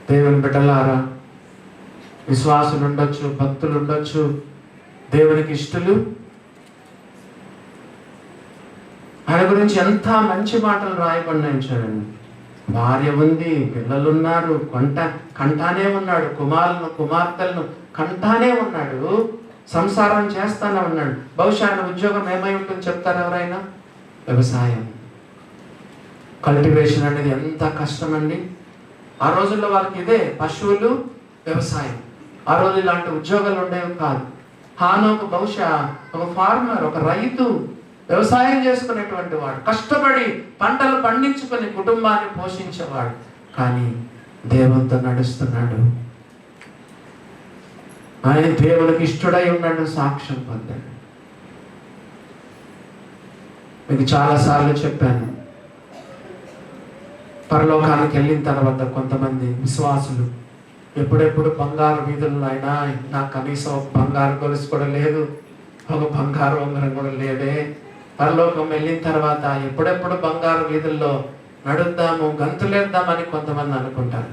దేవుని బిడ్డలారా, విశ్వాసులు ఉండొచ్చు, భక్తులు ఉండొచ్చు, దేవునికి ఇష్టలు. ఆయన గురించి ఎంత మంచి మాటలు రాయబడినాయి చూడండి. భార్య ఉంది, పిల్లలున్నారు, కంటానే ఉన్నాడు, కుమారులను కుమార్తెలను కంటానే ఉన్నాడు, సంసారం చేస్తానే ఉన్నాడు. బహుశా ఆయన ఉద్యోగం ఏమై ఉంటుంది చెప్తారు ఎవరైనా? వ్యవసాయం. కల్టివేషన్ అనేది ఎంత కష్టం అండి. ఆ రోజుల్లో వాళ్ళకి ఇదే, పశువులు, వ్యవసాయం. ఆ రోజు ఇలాంటి ఉద్యోగాలు ఉండేవి కాదు. హానోకు బహుశా ఒక ఫార్మర్, ఒక రైతు, వ్యవసాయం చేసుకునేటువంటి వాడు, కష్టపడి పంటలు పండించుకొని కుటుంబాన్ని పోషించేవాడు. కానీ దేవునితో నడుస్తున్నాడు. ఆయన దేవునికి ఇష్టడై ఉన్నాడు, సాక్ష్యం పొందాడు. మీకు చాలాసార్లు చెప్పాను, పరలోకానికి వెళ్ళిన తర్వాత కొంతమంది విశ్వాసులు ఎప్పుడెప్పుడు బంగారు వీధుల్లో అయినా, నాకు కనీసం ఒక బంగారు గొలుసు కూడా లేదు, ఒక బంగారు ఉంగరం కూడా లేదే. పరలోకం వెళ్ళిన తర్వాత ఎప్పుడెప్పుడు బంగారు వీధుల్లో నడుద్దాము, గంతులేద్దామని కొంతమంది అనుకుంటారు.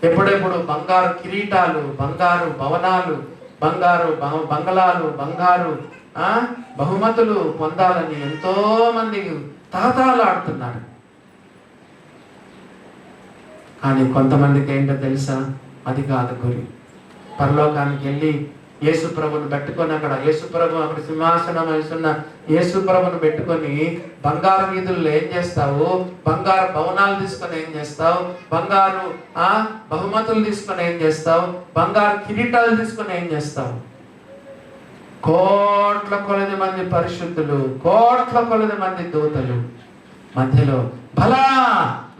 ఎప్పుడెప్పుడు బంగారు కిరీటాలు, బంగారు భవనాలు, బంగారు బంగళాలు, బంగారు బహుమతులు పొందాలని ఎంతో మంది తహతహలాడుతున్నారు. కానీ కొంతమందికి ఏంటో తెలుసా? అది కాదు గురి. పరలోకానికి వెళ్ళి యేసు ప్రభుని పెట్టుకొని అక్కడ సింహాసనం వేసున్న యేసు ప్రభుని పెట్టుకొని బంగారు వీధుల్లో ఏం చేస్తావు? బంగారు భవనాలు తీసుకొని ఏం చేస్తావు? బంగారు బహుమతులు తీసుకొని ఏం చేస్తావు? బంగారు కిరీటాలు తీసుకొని ఏం చేస్తావు? కోట్ల కొలది మంది పరిశుద్ధులు, కోట్ల కొలది మంది దూతలు మధ్యలో భలా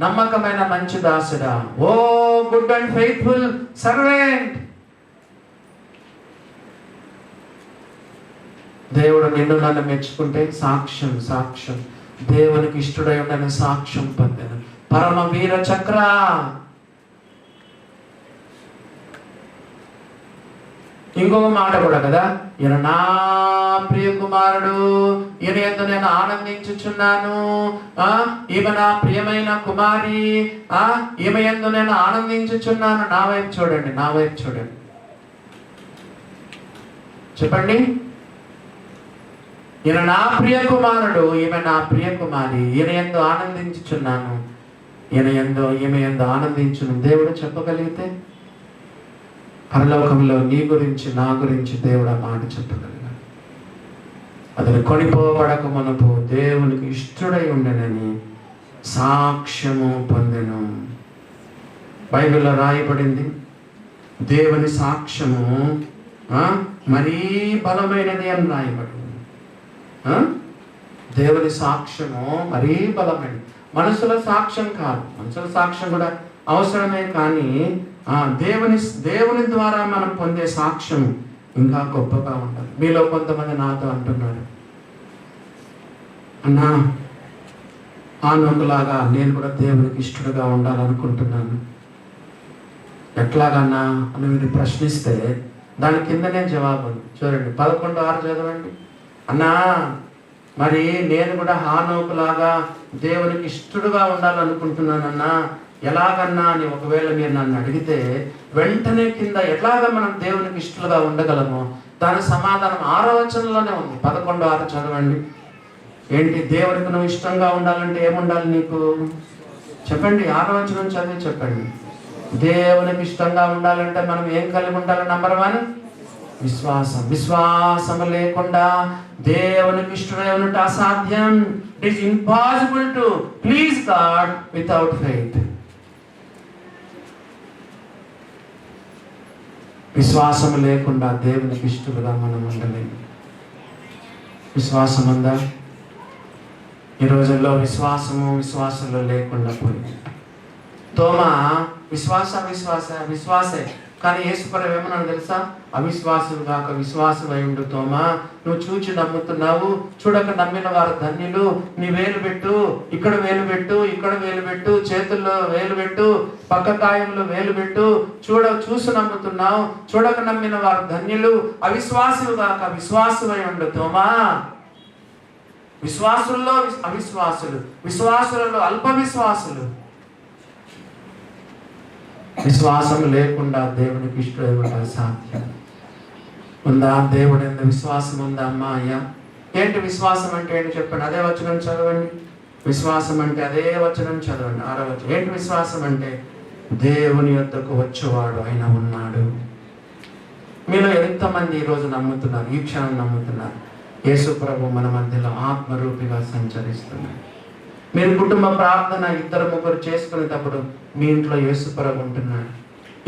నమ్మకమైన మంచి దాసుడా, ఓ గుడ్ అండ్ ఫెయిత్ఫుల్ సర్వెంట్, దేవుడు నిన్ను నన్ను మెచ్చుకుంటే సాక్ష్యం దేవునికి ఇష్టడై ఉండని సాక్ష్యం పొందాను. పరమ వీర చక్ర. ఇంకొక మాట కూడా కదా, ఈయన నా ప్రియ కుమారుడు, ఈయన యందు నేను ఆనందించుచున్నాను, ఈమె నా ప్రియమైన కుమారి, ఈమె యందు నేను ఆనందించుచున్నాను. నా వైపు చూడండి, చెప్పండి. ఈయన నా ప్రియ కుమారుడు, ఈమె నా ప్రియ కుమారి, ఈయన యందు ఆనందించుచున్నాను, ఈమె యందు ఆనందించును. దేవుడు చెప్పగలిగితే పరలోకంలో నీ గురించి నా గురించి దేవుడు ఆ మాట చెప్పగలిగాడు. అతను కొనిపోబడక మునుపు దేవునికి ఇష్టడై ఉండనని సాక్ష్యము పొందెను. బైబిల్లో రాయబడింది, దేవుని సాక్ష్యము మరీ బలమైనది అని రాయబడింది. దేవుని సాక్ష్యము మరీ బలమైనది. మనుషుల సాక్ష్యం కాదు, మనుషుల సాక్ష్యం కూడా అవసరమే, కానీ దేవుని ద్వారా మనం పొందే సాక్ష్యం ఇంకా గొప్పగా ఉండాలి. మీలో కొంతమంది నాతో అంటున్నారు, అన్నా ఆనోకులాగా నేను కూడా దేవునికి ఇష్టడుగా ఉండాలనుకుంటున్నాను, ఎట్లాగన్నా అని మీరు ప్రశ్నిస్తే దాని కిందనే జవాబు చూడండి. 11:6 చదవండి. అన్నా మరి నేను కూడా హానోకులాగా దేవునికి ఇష్టడుగా ఉండాలనుకుంటున్నానన్నా, ఎలాగన్నా అని ఒకవేళ మీరు నన్ను అడిగితే వెంటనే కింద ఎట్లాగ మనం దేవునికి ఇష్టలుగా ఉండగలమో దాని సమాధానం 6వ వచనంలోనే ఉంది. 11:6 చదవండి. ఏంటి దేవునికి నువ్వు ఇష్టంగా ఉండాలంటే ఏముండాలి నీకు? చెప్పండి, 6వ వచనం చదివి చెప్పండి. దేవునికి ఇష్టంగా ఉండాలంటే మనం ఏం కలిగి ఉండాలి? నంబర్ 1 విశ్వాసం లేకుండా దేవునికి ఇష్టడై ఉన్నట్టు అసాధ్యం. It is impossible to please God without faith. విశ్వాసం లేకుండా దేవునికి ఇష్టలుగా మనం ఉండలేము. విశ్వాసం ఉందా? ఈ రోజుల్లో విశ్వాసంలో లేకుండా పోయింది. తోమా విశ్వాసే, కానీ యేసుప్రభు ఏమన్నాడు తెలుసా? అవిశ్వాసులు కాక విశ్వాసమై ఉండు తోమా, నువ్వు చూచి నమ్ముతున్నావు, చూడక నమ్మిన వారు ధన్యులు. నీ వేలు పెట్టు, ఇక్కడ వేలు పెట్టు, ఇక్కడ వేలు పెట్టు, చేతుల్లో వేలు పెట్టు, పక్క కాయంలో వేలు పెట్టు, చూసి నమ్ముతున్నావు, చూడక నమ్మిన వారు ధన్యులు. అవిశ్వాసులు కాక విశ్వాసమై ఉండు తోమా. విశ్వాసుల్లో అవిశ్వాసులు, విశ్వాసులలో అల్ప విశ్వాసులు. విశ్వాసం లేకుండా దేవునికి ఇష్టం సాధ్యం ఉందా? దేవుడు ఎంత విశ్వాసం ఉందా అమ్మా? అయ్యా, ఏంటి విశ్వాసం అంటే ఏంటి చెప్పండి. అదే వచనం చదవండి. విశ్వాసం అంటే అదే వచనం చదవండి, 6వ వచనం. ఏంటి విశ్వాసం అంటే? దేవుని యొద్దకు వచ్చేవాడు ఆయన ఉన్నాడు. మీలో ఎంతమంది ఈరోజు నమ్ముతున్నారు, ఈ క్షణం నమ్ముతున్నారు యేసు ప్రభు మన మధ్యలో ఆత్మరూపిగా సంచరిస్తున్నారు? మీరు కుటుంబ ప్రార్థన 2-3 చేసుకునేటప్పుడు మీ ఇంట్లో యేసు ప్రభు ఉంటున్నాడు.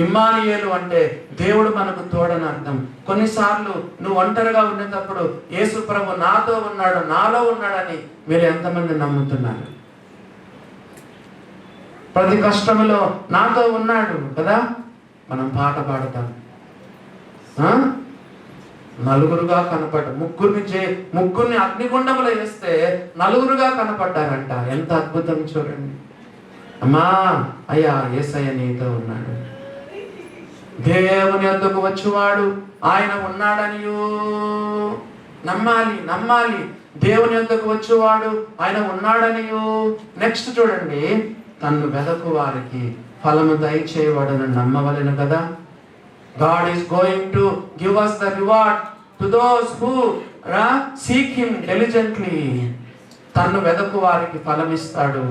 ఇమ్మానుయేలు అంటే దేవుడు మనకు తోడని అర్థం. కొన్నిసార్లు నువ్వు ఒంటరిగా ఉండేటప్పుడు యేసు ప్రభు నాతో ఉన్నాడు, నాలో ఉన్నాడని మీరు ఎంతమంది నమ్ముతున్నారు? ప్రతి కష్టంలో నాతో ఉన్నాడు కదా. మనం పాట పాడతాం, నలుగురుగా కనపడ్డ ముగ్గురిని అగ్నిగుండంలో వేస్తే నలుగురుగా కనపడ్డారంట. ఎంత అద్భుతం చూడండి. అమ్మా అయ్యా, యేసయ్య నీతో ఉన్నాడు. దేవుని వద్దకు వచ్చేవాడు ఆయన ఉన్నాడని నమ్మాలి. దేవుని వద్దకు వచ్చేవాడు ఆయన ఉన్నాడని. నెక్స్ట్ చూడండి, తన్ను వెదకు వారికి ఫలము దయచేయవాడని నమ్మవలెను కదా. God is going to give us the reward to those who seek him diligently. తన్ను వెదకు వారికి ఫలమిస్తాడు,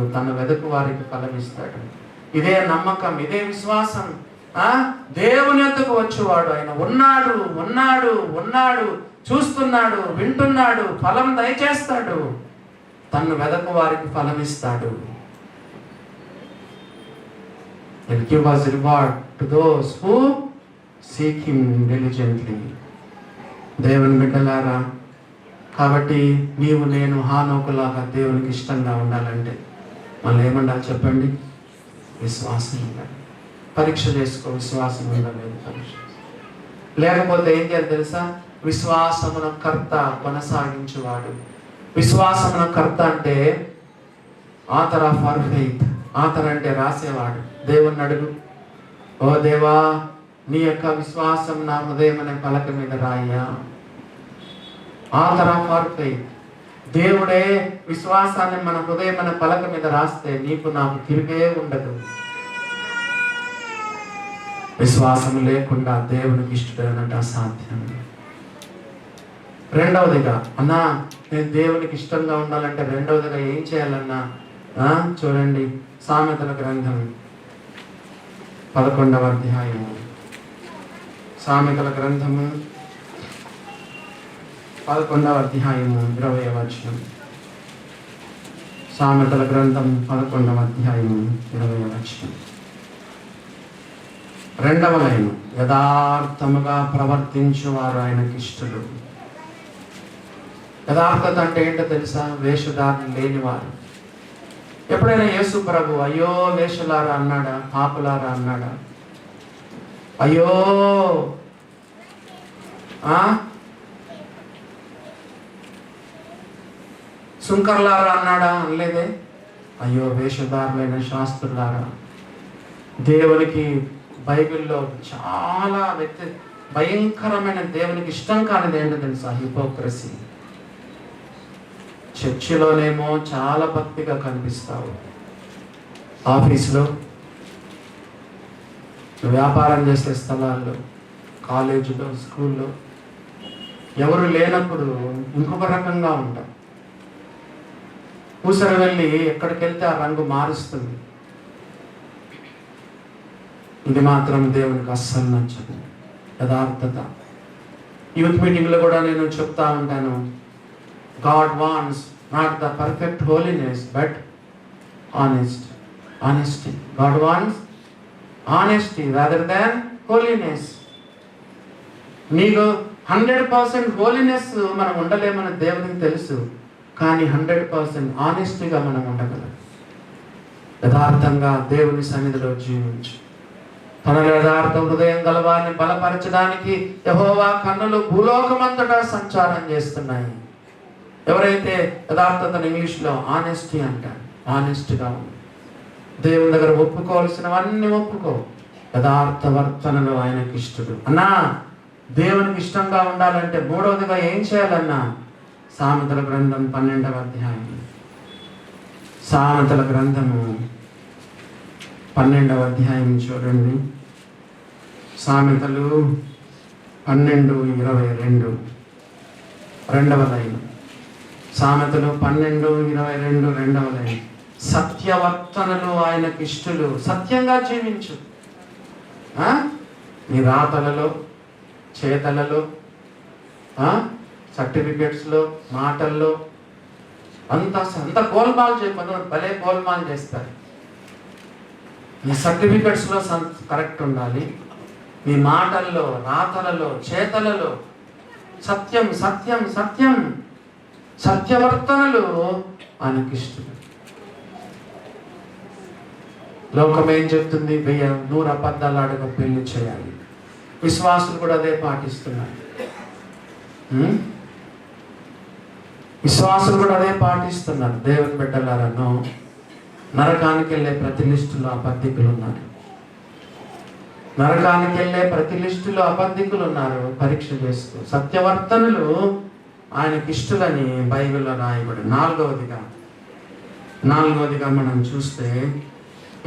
ఇదే నమ్మకం, ఇదే విశ్వాసం. దేవుని వద్దకు వచ్చేవాడు ఆయన ఉన్నాడు, చూస్తున్నాడు, వింటున్నాడు, ఫలం దయచేస్తాడు, తన్ను వెదకు వారికి ఫలమిస్తాడు. He'll give us reward to those who seek him diligently. దేవుని బిడ్డలారా, కాబట్టి నీవు నేను హానోకులాగా దేవునికి ఇష్టంగా ఉండాలంటే మళ్ళీ ఏమండాలి చెప్పండి? విశ్వాసం ఉండాలి. పరీక్ష చేసుకో, విశ్వాసం ఉందా లేదు పరీక్ష. లేకపోతే ఏం చేయాలి తెలుసా? విశ్వాసమున కర్త కొనసాగించువాడు. విశ్వాసమున కర్త అంటే author of our faith. Author అంటే రాసేవాడు. దేవుణ్ణి అడుగు, ఓ దేవా నీ యొక్క విశ్వాసం నా హృదయం అనే పలక మీద రాయ్యా. Author of our faith. దేవుడే విశ్వాసాన్ని మన హృదయం అనే పలక మీద రాస్తే నీకు నాకు తిరిగే ఉండదు. విశ్వాసం లేకుండా దేవునికి ఇష్టమైనట్టు అసాధ్యం. రెండవదిగా, అన్నా నేను దేవునికి ఇష్టంగా ఉండాలంటే రెండవదిగా ఏం చేయాలన్నా చూడండి, సామెతల గ్రంథం 11వ అధ్యాయము. సామెతల గ్రంథము 11వ అధ్యాయము 20వ వచనం. సామెతల గ్రంథం 11వ అధ్యాయము 20వ వచనం. రెండవ లైను, యథార్థముగా ప్రవర్తించువారు ఆయనకి ఇష్టలు. యథార్థత అంటే ఏంటో తెలుసా? వేషధారణ లేనివారు. ఎప్పుడైనా యేసు ప్రభు అయ్యో వేషలారా అన్నాడా? పాపులారా అన్నాడా? అయ్యో సుంకర్లారా అన్నాడా? అనలేదే. అయ్యో వేషధారులైన శాస్త్రులారా. దేవునికి బైబిల్లో చాలా భయంకరమైన దేవునికి ఇష్టం కానిది ఏంటో తెలుసా? హిపోక్రసీ. చర్చిలోనేమో చాలా భక్తిగా కనిపిస్తావు, ఆఫీసులో, వ్యాపారం చేసే స్థలాల్లో, కాలేజీలో, స్కూల్లో ఎవరు లేనప్పుడు ఇంకొక రకంగా ఉంటాం. ఊసర వెళ్ళి ఎక్కడికి వెళ్తే ఆ రంగు మారుస్తుంది. ఇది మాత్రం దేవునికి అస్సలు నచ్చదు, యథార్థత. యూత్ మీటింగ్లో కూడా నేను చెప్తా ఉంటాను, God wants not the perfect holiness but honesty. God wants honesty rather than holiness. నీకు 100% హోలీనెస్ మనం ఉండలేమని దేవునికి తెలుసు, కానీ 100% ఆనెస్టీగా మనం ఉండగలం. యథార్థంగా దేవుని సన్నిధిలో జీవించు. తన యథార్థ హృదయం గలవారిని బలపరచడానికి యెహోవా కన్నులు భూలోకమంతటా సంచారం చేస్తున్నాయి. ఎవరైతే యథార్థతను ఇంగ్లీష్లో ఆనెస్టీ అంటారు, ఆనెస్ట్గా ఉంది. దేవుని దగ్గర ఒప్పుకోవాల్సినవన్నీ ఒప్పుకో. యథార్థ వర్తనలో ఆయనకి ఇష్టడు. అన్నా దేవునికి ఇష్టంగా ఉండాలంటే మూడవదిగా ఏం చేయాలన్నా? సామెతల గ్రంథం 12వ అధ్యాయం. సామెతల గ్రంథము 12వ అధ్యాయం చూడండి. సామెతలు 12:22 రెండవ లైన్. సామెతలు 12:22 రెండవ లైన్. సత్యవర్తనలు ఆయనకి ఇష్టలు. సత్యంగా జీవించు. నీ రాతలలో, చేతలలో, సర్టిఫికెట్స్లో, మాటల్లో అంత గోల్మాల్ చేయకుండా భలే గోల్మాల్ చేస్తారు. నీ సర్టిఫికెట్స్లో కరెక్ట్ ఉండాలి. నీ మాటల్లో, రాతలలో, చేతలలో సత్యం సత్యం సత్యం. సత్యవర్తనలు ఆయనకి ఇష్టం. లోకం ఏం చెప్తుంది? 100 అబద్ధాలు ఆడక పెళ్లి చేయాలి. విశ్వాసులు కూడా అదే పాటిస్తున్నారు. విశ్వాసులు కూడా అదే పాటిస్తున్నారు. దేవుని బిడ్డలారను నరకానికి వెళ్ళే ప్రతి లిస్టులో అబద్ధికులు ఉన్నారు. నరకానికి వెళ్ళే ప్రతి లిస్టులో అబద్ధికులు ఉన్నారు. పరీక్ష చేస్తూ సత్యవర్తనులు ఆయనకి ఇష్టలని బైబిల్లో రాయబడి. నాలుగవదిగా మనం చూస్తే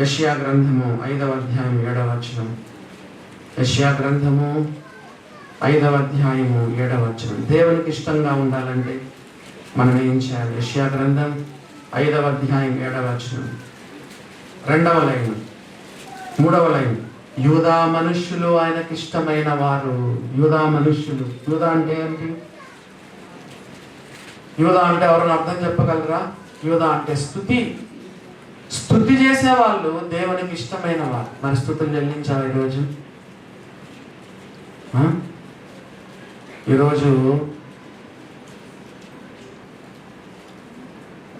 యెషయా గ్రంథము 5వ అధ్యాయం 7వ వచనం. యెషయా గ్రంథము 5వ అధ్యాయము 7వ వచనం. దేవునికి ఇష్టంగా ఉండాలంటే మనం ఏం చేయాలి? యెషయా గ్రంథం 5వ అధ్యాయం 7వ వచనం. రెండవ లైన్, 3వ లైన్. యూదా మనుష్యులు ఆయనకి ఇష్టమైన వారు. యూదా మనుష్యులు. యూదా అంటే ఏంటి? యూదా అంటే ఎవరైనా అర్థం చెప్పగలరా? యూదా అంటే స్తుతి చేసేవాళ్ళు దేవునికి ఇష్టమైన వారు. మరి స్తుతులు చెల్లించాలి ఈరోజు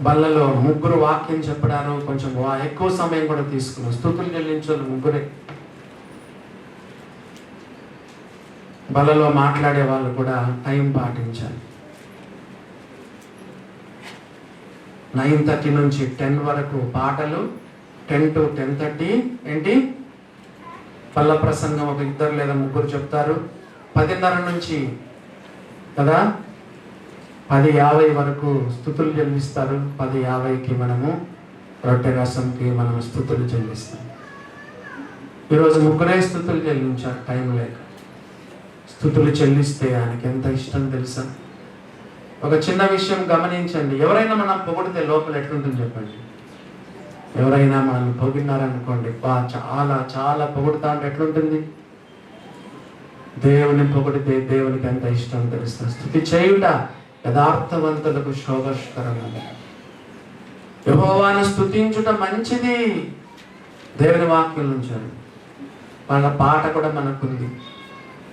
బల్లలో 3 వాక్యం చెప్పడాను కొంచెం ఎక్కువ సమయం కూడా తీసుకున్నాం. స్తుతులు చెల్లించాలి 3. బలలో మాట్లాడే వాళ్ళు కూడా టైం పాటించాలి. 9:30 నుంచి 10 వరకు పాటలు, 10 to 10:30 ఏంటి పల్ల ప్రసంగం, ఒక 2 లేదా 3 చెప్తారు. 10:30 నుంచి కదా 10:50 వరకు స్తుతులు చెల్లిస్తారు. 10:50కి మనము రొట్టె రసంకి మనం స్తుతులు చెల్లిస్తాం. ఈరోజు 3 స్తుతులు చెల్లించారు టైం లేక. స్తుతులు చెల్లిస్తే ఆయనకి ఎంత ఇష్టం తెలుసా? ఒక చిన్న విషయం గమనించండి. ఎవరైనా మనం పొగిడితే లోపల ఎట్లుంటుంది చెప్పండి. ఎవరైనా మనల్ని పొగిడినారనుకోండి, చాలా చాలా పొగుడుతా అంటే ఎట్లుంటుంది? దేవుని పొగిడితే దేవునికి ఎంత ఇష్టం తెలుసా? స్తుతి చేయుట యథార్థవంతులకు శోభస్కరము. యెహోవాను స్తుతించుట మంచిది. దేవుని వాక్యం ఉంచారు. మన పాట కూడా మనకుంది,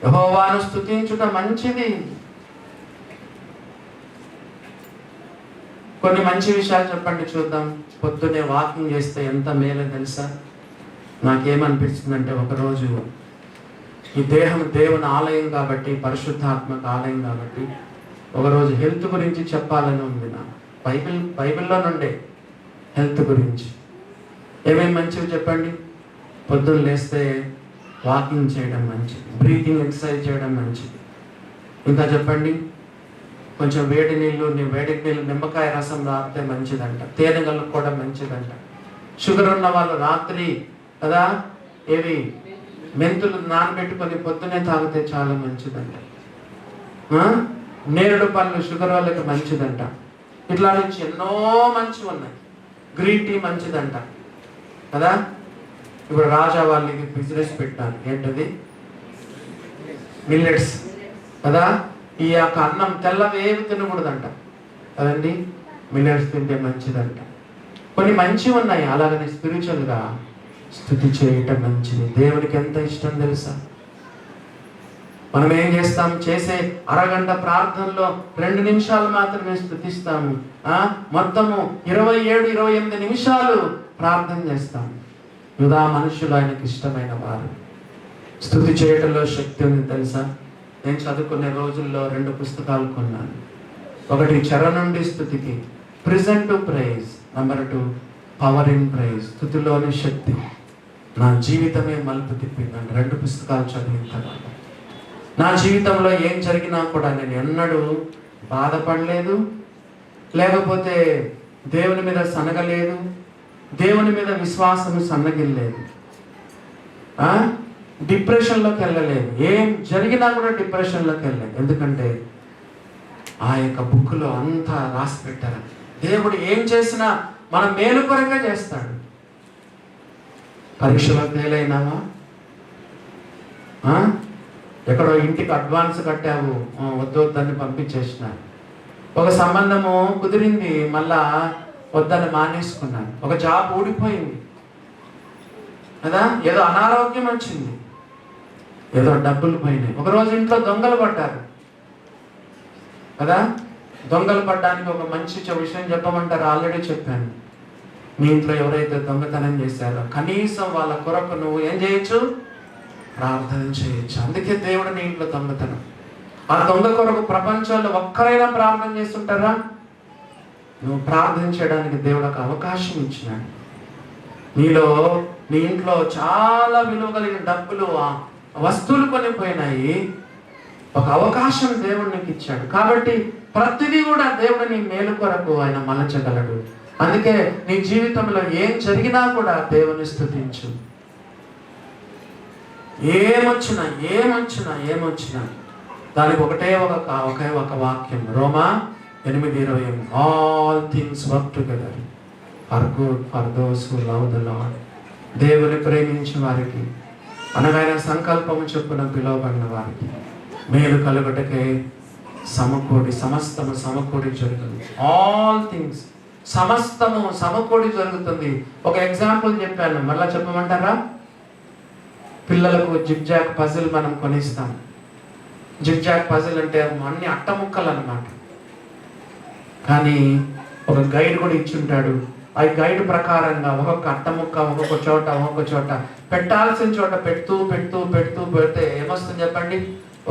యెహోవాను స్తుతించుట మంచిది. కొన్ని మంచి విషయాలు చెప్పండి చూద్దాం. పొద్దునే వాకింగ్ చేస్తే ఎంత మేలు తెలుసా? నాకేమనిపిస్తుందంటే, ఒకరోజు ఈ దేహం దేవుని ఆలయం కాబట్టి, పరిశుద్ధాత్మక ఆలయం కాబట్టి, ఒకరోజు హెల్త్ గురించి చెప్పాలని ఉంది నాకు. బైబిల్లో నుండే హెల్త్ గురించి ఏమేమి మంచివి చెప్పండి. పొద్దున్న లేస్తే వాకింగ్ చేయడం మంచిది, బ్రీతింగ్ ఎక్సర్సైజ్ చేయడం మంచిది. ఇంకా చెప్పండి. కొంచెం వేడి నీళ్ళు నిమ్మకాయ రసం రాస్తే మంచిదంట. తేనె కలుపుకోవడం మంచిదంట. షుగర్ ఉన్న వాళ్ళు రాత్రి కదా మెంతులు నానబెట్టుకొని పొద్దునే తాగితే చాలా మంచిదంట. నేరుడు పళ్ళు షుగర్ వాళ్ళకి మంచిదంట. ఇట్లా నుంచి ఎన్నో మంచివి ఉన్నాయి. గ్రీన్ టీ మంచిదంట కదా. ఇప్పుడు రాజా వాళ్ళకి బిజినెస్ పెట్టాను, ఏంటది మిల్లెట్స్ కదా. ఈ యొక్క అన్నం తెల్లవేవి తినకూడదంట కదండి. మిల్లెట్స్ తింటే మంచిదంట. కొన్ని మంచివి ఉన్నాయి. అలాగనే స్పిరిచువల్గా స్తుతి చేయటం మంచిది. దేవునికి ఎంత ఇష్టం తెలుసా? మనం ఏం చేస్తాం? చేసే అరగంట ప్రార్థనలో 2 నిమిషాలు మాత్రమే స్తుతిస్తాము. మొత్తము 27-28 నిమిషాలు ప్రార్థన చేస్తాము. యూదా మనుషులు ఆయనకి ఇష్టమైన వారు. స్తుతి చేయటంలో శక్తి ఉంది తెలుసా? నేను చదువుకునే రోజుల్లో 2 పుస్తకాలు కొన్నాను. ఒకటి చెర నుండి స్తుతికి, prison to praise. Number 2 power in praise, స్తుతిలోని శక్తి. నా జీవితమే మలుపు తిప్పిందండి 2 పుస్తకాలు చదివిన తర్వాత. నా జీవితంలో ఏం జరిగినా కూడా నేను ఎన్నడూ బాధపడలేదు, లేకపోతే దేవుని మీద సనగలేదు, దేవుని మీద విశ్వాసం సన్నగిల్లేదు, డిప్రెషన్లోకి వెళ్ళలేదు. ఏం జరిగినా కూడా డిప్రెషన్లోకి వెళ్ళలేదు. ఎందుకంటే ఆ యొక్క బుక్లో అంతా రాసి పెట్టారు. దేవుడు ఏం చేసినా మన మేలు కొరగా చేస్తాడు. పరీక్షలో ఫెయిల్ అయినావా? ఎక్కడో ఇంటికి అడ్వాన్స్ కట్టావు, వద్దని పంపించేసినారు. ఒక సంబంధము కుదిరింది, మళ్ళా వద్దని మానేసుకున్నాను. ఒక జాబ్ ఊడిపోయింది కదా. ఏదో అనారోగ్యం వచ్చింది, ఏదో డబ్బులు పోయినాయి. ఒకరోజు ఇంట్లో దొంగలు పడ్డారు కదా. దొంగలు పడ్డానికి ఒక మంచి విషయం చెప్పమంటారు. ఆల్రెడీ చెప్పాను. మీ ఇంట్లో ఎవరైతే దొంగతనం చేశారో కనీసం వాళ్ళ కొరకు నువ్వు ఏం చేయొచ్చు? ప్రార్థన చేయొచ్చు. అందుకే దేవుడు నీ ఇంట్లో దొంగతనం. ఆ దొంగ కొరకు ప్రపంచంలో ఒక్కరైనా ప్రార్థన చేస్తుంటారా? నువ్వు ప్రార్థన చేయడానికి దేవుడు ఒక అవకాశం ఇచ్చినాడు. నీ ఇంట్లో చాలా విలువ కలిగిన డబ్బులు, వస్తువులు కొనిపోయినాయి. ఒక అవకాశం దేవుడు నీకు ఇచ్చాడు. కాబట్టి ప్రతిదీ కూడా దేవుడు నీ మేలు కొరకు ఆయన మలచగలడు. అందుకే నీ జీవితంలో ఏం జరిగినా కూడా దేవుని స్తుతించు. ఏమొచ్చినా దానికి ఒకే ఒక వాక్యం. రోమా 8:28 all things work together for good for those who love the lord. దేవుని ప్రేమించే వారికి, అనగా ఆయన సంకల్పము చొప్పున పిలువబడిన వారికి మేలు కలుగుటకే సమస్తము సమకూడి జరుగుతుంది. ఆల్ థింగ్స్, సమస్తము సమకూడి జరుగుతుంది. ఒక ఎగ్జాంపుల్ చెప్పాను, మళ్ళా చెప్పమంటారా? పిల్లలకు జిగ్జాగ్ పజిల్ మనం కొనిస్తాం. జిగ్జాగ్ పజిల్ అంటే అన్ని అట్టముక్కలు అన్నమాట. కానీ ఒక గైడ్ కూడా ఇచ్చుంటాడు. ఆ గైడ్ ప్రకారంగా ఒక్కొక్క అట్టముక్క ఒక్కొక్క చోట పెట్టాల్సిన చోట పెడితే ఏమొస్తుంది చెప్పండి?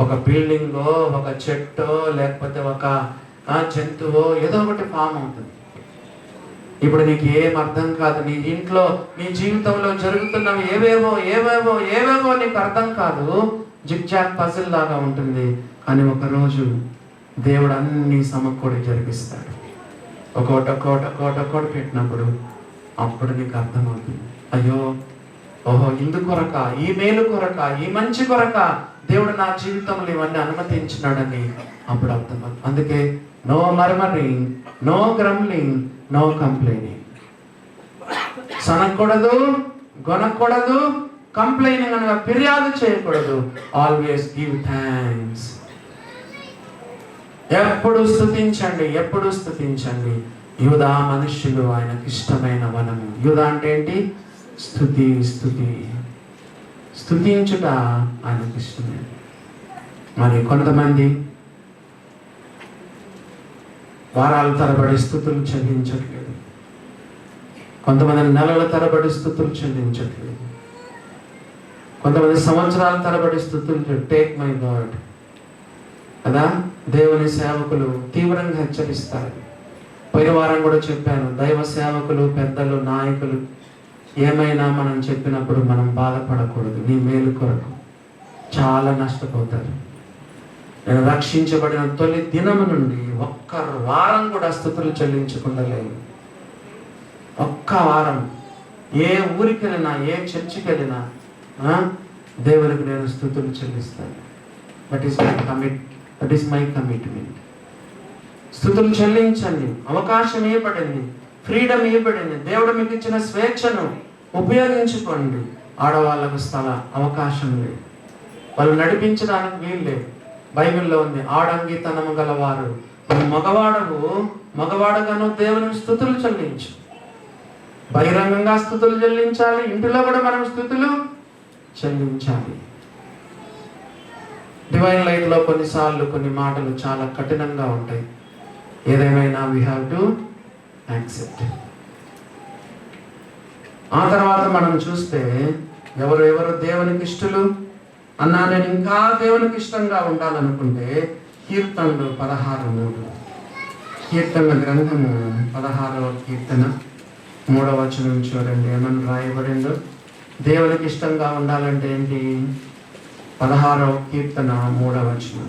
ఒక బిల్డింగో, ఒక చెట్టో, లేకపోతే ఒక జంతువో ఏదో ఒకటి ఫామ్ అవుతుంది. ఇప్పుడు నీకు ఏం అర్థం కాదు, నీ ఇంట్లో నీ జీవితంలో జరుగుతున్నవి ఏవేవో ఏవేవో ఏవేవో నీకు అర్థం కాదు. జిగ్జాగ్ పజిల్ లాగా ఉంటుంది. కానీ ఒకరోజు దేవుడు అన్ని సమకూడి జరిగిస్తాడు. ఒక్కోటి పెట్టినప్పుడు అప్పుడు నీకు అర్థమవుతుంది, అయ్యో ఓహో ఇందుకొరక, ఈ మేలు కొరక, ఈ మంచి కొరక దేవుడు నా జీవితంలో ఇవన్నీ అనుమతించినాడని అప్పుడు అర్థమవుతుంది. అందుకే no murmuring, no grumbling, no complaining. సనకూడదు, గొనకూడదు, కంప్లైనింగ్ అనగా ఫిర్యాదు చేయకూడదు. Always give thanks. ఎప్పుడు స్తుతించండి, ఎప్పుడు స్తుతించండి. యూదా మనుష్యులు ఆయనకు ఇష్టమైన వనము. యూదా అంటే ఏంటి? స్తుతి. స్తుతించుట ఆయనకు ఇష్టమే. మరి కొంతమంది వారాల తరబడి స్తుతులు చెల్లించట్లేదు, కొంతమంది నెలల తరబడి స్తుతులు చెల్లించట్లేదు, కొంతమంది సంవత్సరాల తరబడి స్తుతులు. టేక్ మై గాడ్ కదా, దేవుని సేవకులు తీవ్రంగా హెచ్చరిస్తారు. పోయిన వారం కూడా చెప్పాను, దైవ సేవకులు, పెద్దలు, నాయకులు ఏమైనా మనం చెప్పినప్పుడు మనం బాధపడకూడదు. నీ మేలు కొరకు చాలా నష్టపోతారు. నేను రక్షించబడిన తొలి దినము నుండి ఒక్క వారం కూడా స్తుతులు చెల్లించకుండా లేదు. ఒక్క వారం ఏ ఊరికి వెళ్ళినా, ఏ చర్చికి వెళ్ళినా దేవునికి నేను స్తుతులు చెల్లిస్తాను. That is my commitment. స్తుతులు చెల్లించండి. అవకాశం ఇవ్వబడింది, ఫ్రీడమ్ ఇవ్వబడింది. దేవుడు మీకు ఇచ్చిన స్వేచ్ఛను ఉపయోగించుకోండి. ఆడవాళ్ళకు అవకాశం లేదు, వాళ్ళు నడిపించడానికి వీలు లేదు. బైబిల్లో ఉంది, ఆడంగితనము గలవారు మగవాడుగాను దేవుని స్తుతులు చెల్లించు. బహిరంగంగా స్తుతులు చెల్లించాలి, ఇంటిలో కూడా మనం స్తుతులు చెల్లించాలి. డివైన్ లైఫ్లో కొన్నిసార్లు కొన్ని మాటలు చాలా కఠినంగా ఉంటాయి. ఏదేమైనా వీ హ్యావ్ టు యాక్సెప్ట్. ఆ తర్వాత మనం చూస్తే ఎవరు దేవునికి ఇష్టలు అన్నా, నేను ఇంకా దేవునికి ఇష్టంగా ఉండాలనుకుంటే కీర్తనలు 16:3. కీర్తనల గ్రంథము 16వ కీర్తన 3వ వచనం చూడండి, ఏమని రాయబడిందో. దేవునికి ఇష్టంగా ఉండాలంటే ఏంటి? 16వ కీర్తన 3వ వచనం.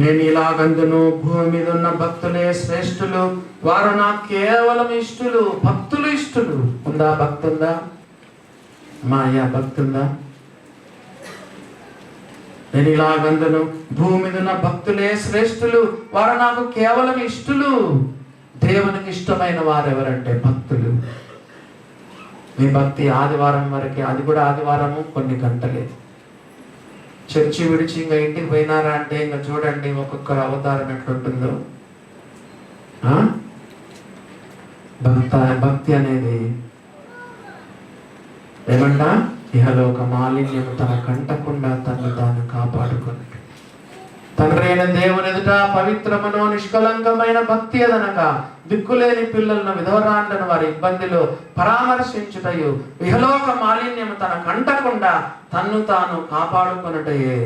నేను ఇలాగందును, భూమి మీద ఉన్న భక్తులే శ్రేష్ఠులు, వారు నాకు కేవలం ఇష్టలు. భక్తులు ఇష్టలు. ఉందా? భక్తుందా? మాయా భక్తుందా? నేను ఇలాగందును, భూమి మీద ఉన్న భక్తులే శ్రేష్ఠులు, వారు నాకు కేవలం ఇష్టలు. దేవునికి ఇష్టమైన వారు ఎవరంటే భక్తులు. మీ భక్తి ఆదివారం వరకే, అది కూడా ఆదివారము కొన్ని గంటలే. చర్చి విడిచి ఇంకా ఇంటికి పోయినారా అంటే ఇంకా చూడండి ఒక్కొక్కరు అవతారం ఎట్లుంటుందో. భక్తి అనేది ఏమంట? ఇహలోక మాలిన్యము తన కంటకుండా తను తాను కాపాడుకుని తండ్రి అయిన దేవుని ఎదుట పవిత్రమును నిష్కలంకమైన భక్తి అదనక దిక్కులేని పిల్లలను, విధవరాండ్లను వారి ఇబ్బందిలో పరామర్శించుటయు, ఇహలోక మాలిన్యము తన కంటకుండా తన్ను తాను కాపాడుకొనుటయే.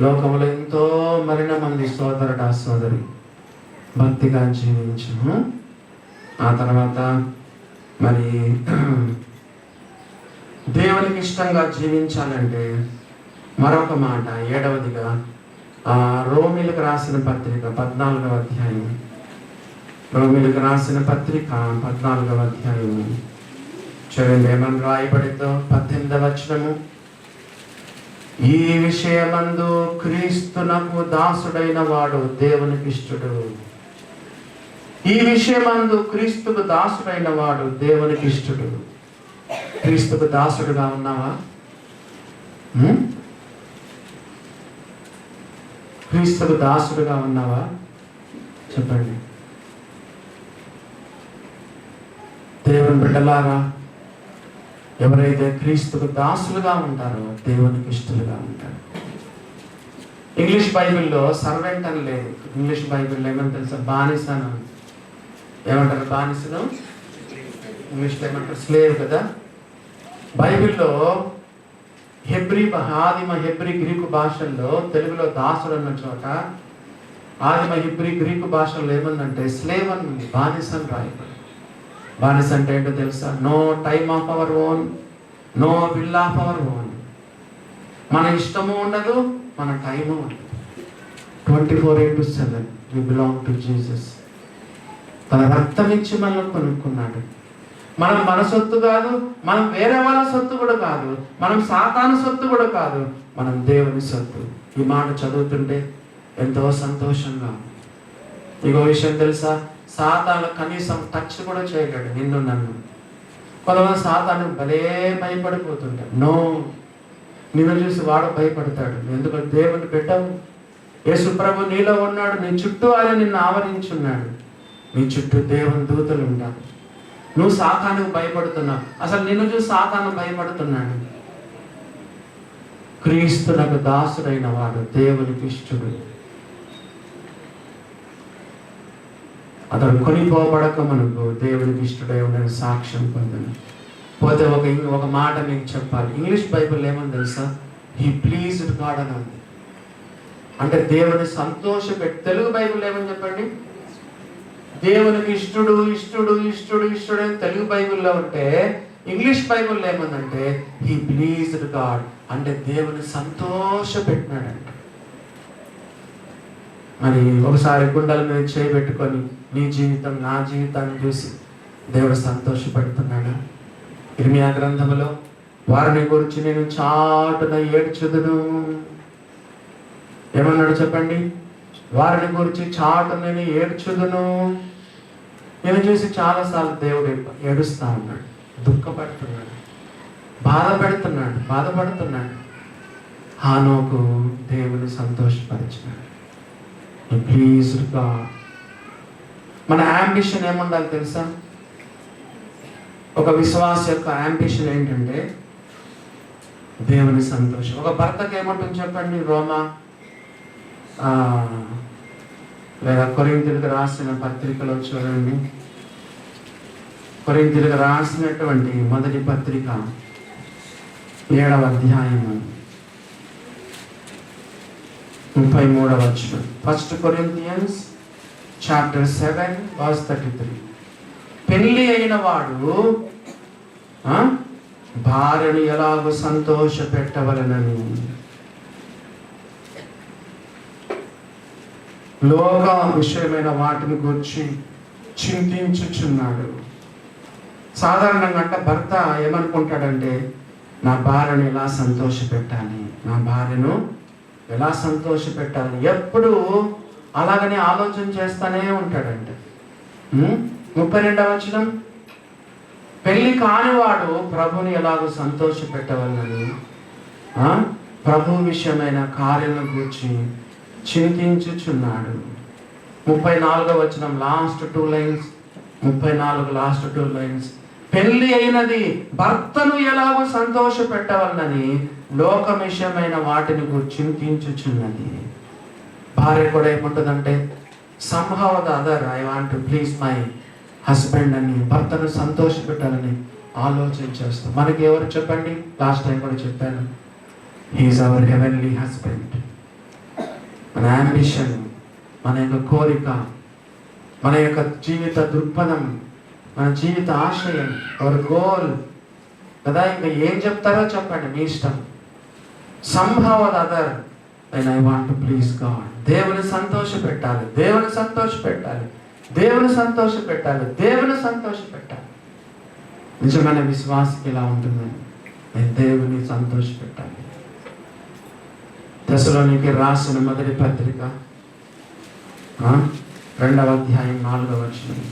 లోకములో ఎంతో మరిన మంది సోదరుడు సోదరి భక్తిగా జీవించు. ఆ తర్వాత మరి దేవునికి ఇష్టంగా జీవించాలంటే మరొక మాట, 7వదిగా రోమిలకు రాసిన పత్రిక 14వ అధ్యాయం. రోమిలకు రాసిన పత్రిక 14వ అధ్యాయం చూడండి, ఏమని రాయబడిందో. 18వ వచనము. ఈ విషయమందు క్రీస్తునకు దాసుడైన వాడు దేవునికి ఇష్టడు. ఈ విషయమందు క్రీస్తుకు దాసుడైన వాడు దేవునికి ఇష్టడు. క్రీస్తుకు దాసుడుగా ఉన్నావా? క్రీస్తుకు దాసుడుగా ఉన్నావా? చెప్పండి. దేవుని బిడ్డలారా, ఎవరైతే క్రీస్తుకు దాసులుగా ఉంటారో దేవునికి ఇష్టలుగా ఉంటారు. ఇంగ్లీష్ బైబిల్లో సర్వెంట్ అని లేదు. ఇంగ్లీష్ బైబిల్లో ఏమని తెలుసా? బానిసను ఏమంటారు? బానిసను ఇంగ్లీష్లో ఏమంటారు? స్లేవ్ కదా. బైబిల్లో ఆదిమ హెబ్రీ గ్రీకు భాషల్లో, తెలుగులో దాసుడు అన్న చోట ఆదిమ హెబ్రీ గ్రీకు భాషల్లో ఏముందంటే స్లేవ్ అని ఉంది, బానిస అని రాయబడి. బానిస అంటే ఏంటో తెలుసా? No time of our own, no will of our own. మన ఇష్టము ఉండదు, మన టైము ఉండదు. 24/7 we belong to Jesus. తన రక్తం ఇచ్చి మనల్ని కొనుక్కున్నాడు. మనం మన సొత్తు కాదు, మనం వేరే వాళ్ళ సొత్తు కూడా కాదు, మనం సాతాను సొత్తు కూడా కాదు, మనం దేవుని సొత్తు. ఈ మాట చదువుతుంటే ఎంతో సంతోషంగా. ఇంకో విషయం తెలుసా? సాతాను కనీసం టచ్ కూడా చేయలేడు నిన్ను నన్ను. కొంతమంది సాతాను భలే భయపడిపోతుంటాడు. నో, నిన్ను చూసి వాడు భయపడతాడు. ఎందుకంటే దేవుని పెట్టావు. యేసు ప్రభు నీలో ఉన్నాడు, నీ చుట్టూ ఆయన నిన్ను ఆవరించున్నాడు, నీ చుట్టూ దేవుని దూతలు ఉంటారు. నువ్వు సాతానుకు భయపడుతున్నావు, అసలు నిన్ను చూసి సాతాను భయపడుతున్నాడు. క్రీస్తునకు దాసుడైన వాడు దేవునికి ఇష్టడు. అతడు కొనిపోబడక మనకు దేవునికి ఇష్టడై ఉండని సాక్ష్యం పొందను. పోతే ఒక మాట మీకు చెప్పాలి. ఇంగ్లీష్ బైబిల్ ఏమని తెలుసా? హీ ప్లీజ్డ్ గాడ్ అని ఉంది. అంటే దేవుని సంతోషపెట్టి. తెలుగు బైబిల్ ఏమని చెప్పండి? దేవునికి ఇష్టడు ఇష్టడు ఇష్టడు ఇష్టడు అని తెలుగు బైబిల్లో ఉంటే, ఇంగ్లీష్ బైబిల్లో ఏమందంటే హీ ప్లీజ్డ్ గాడ్, అంటే దేవుని సంతోషపెట్టినాడంట. మరి ఒకసారి గుండెల మీద చేయబెట్టుకొని నీ జీవితం నా జీవితాన్ని చూసి దేవుడు సంతోషపడుతున్నాడా? ఇర్మియా గ్రంథంలో వారిని గురించి నేను చాటున ఏడ్చుదును. ఏమన్నాడు చెప్పండి? వారిని గురించి చాటు నేను ఏడ్చుదును. నేను చూసి చాలాసార్లు దేవుడు ఏడుస్తా ఉన్నాడు, దుఃఖపడుతున్నాడు, బాధపడుతున్నాడు. హానోకు దేవుని సంతోషపరిచినాడు. Please God. మన యాంబిషన్ ఏముండాలి తెలుసా? ఒక విశ్వాస యొక్క యాంబిషన్ ఏంటంటే దేవుని సంతోషం. ఒక భర్తకి ఏమంటుంది చెప్పండి? రోమా లేదా కొరింథీయులకు రాసిన పత్రికలో చూడండి. కొరింథీయులకు రాసినటువంటి మొదటి పత్రిక 7వ అధ్యాయము 33వ వచనం. 1 Corinthians chapter 7 verse 33. పెళ్లి అయిన వాడు భార్యను ఎలాగో సంతోష పెట్టవలనని లోక విషయమైన వాటిని గురించి చింతించుచున్నాడు. సాధారణంగా అంటే భర్త ఏమనుకుంటాడంటే, నా భార్యను ఎలా సంతోష పెట్టాలి, నా భార్యను ఎలా సంతోష పెట్టాలి, ఎప్పుడు అలాగనే ఆలోచన చేస్తానే ఉంటాడంట. 32వ వచనం. పెళ్లి కానివాడు ప్రభుని ఎలాగో సంతోష పెట్టవాలని ప్రభు విషయమైన కార్యాలను గురించి చింతించుచున్నాడు. 34వ వచనం లాస్ట్ 2 లైన్స్. 34 last 2 lines. పెళ్లి అయినది భర్తను ఎలాగో సంతోష పెట్టవాలని లోక విషయమైన వాటిని గురించి చింతించుచున్నది. భార్య కూడా ఏముంటుందంటే, somehow the other I want to please my husband అని భర్తను సంతోష పెట్టాలని ఆలోచన చేస్తాం. మనకి ఎవరు చెప్పండి? లాస్ట్ టైం కూడా చెప్పాను, హీఈస్ అవర్ హెవెన్లీ హస్బెండ్. మన యాంబిషన్, మన యొక్క కోరిక, మన యొక్క జీవిత దృక్పథం, మన జీవిత ఆశయం, అవర్ గోల్ కదా. ఇంకా ఏం చెప్తారో చెప్పండి, మీ ఇష్టం. somehow the other and I want to please God. దేవుని సంతోష పెట్టాలి, దేవుని సంతోష పెట్టాలి, దేవుని సంతోష పెట్టాలి, దేవుని సంతోష పెట్టాలి. నిజమైన విశ్వాసకి ఇలా ఉంటుందని నేను దేవుని సంతోష పెట్టాలి. తెస్సలోనికి రాసిన మొదటి పత్రిక 2వ అధ్యాయం 4వ వచనం.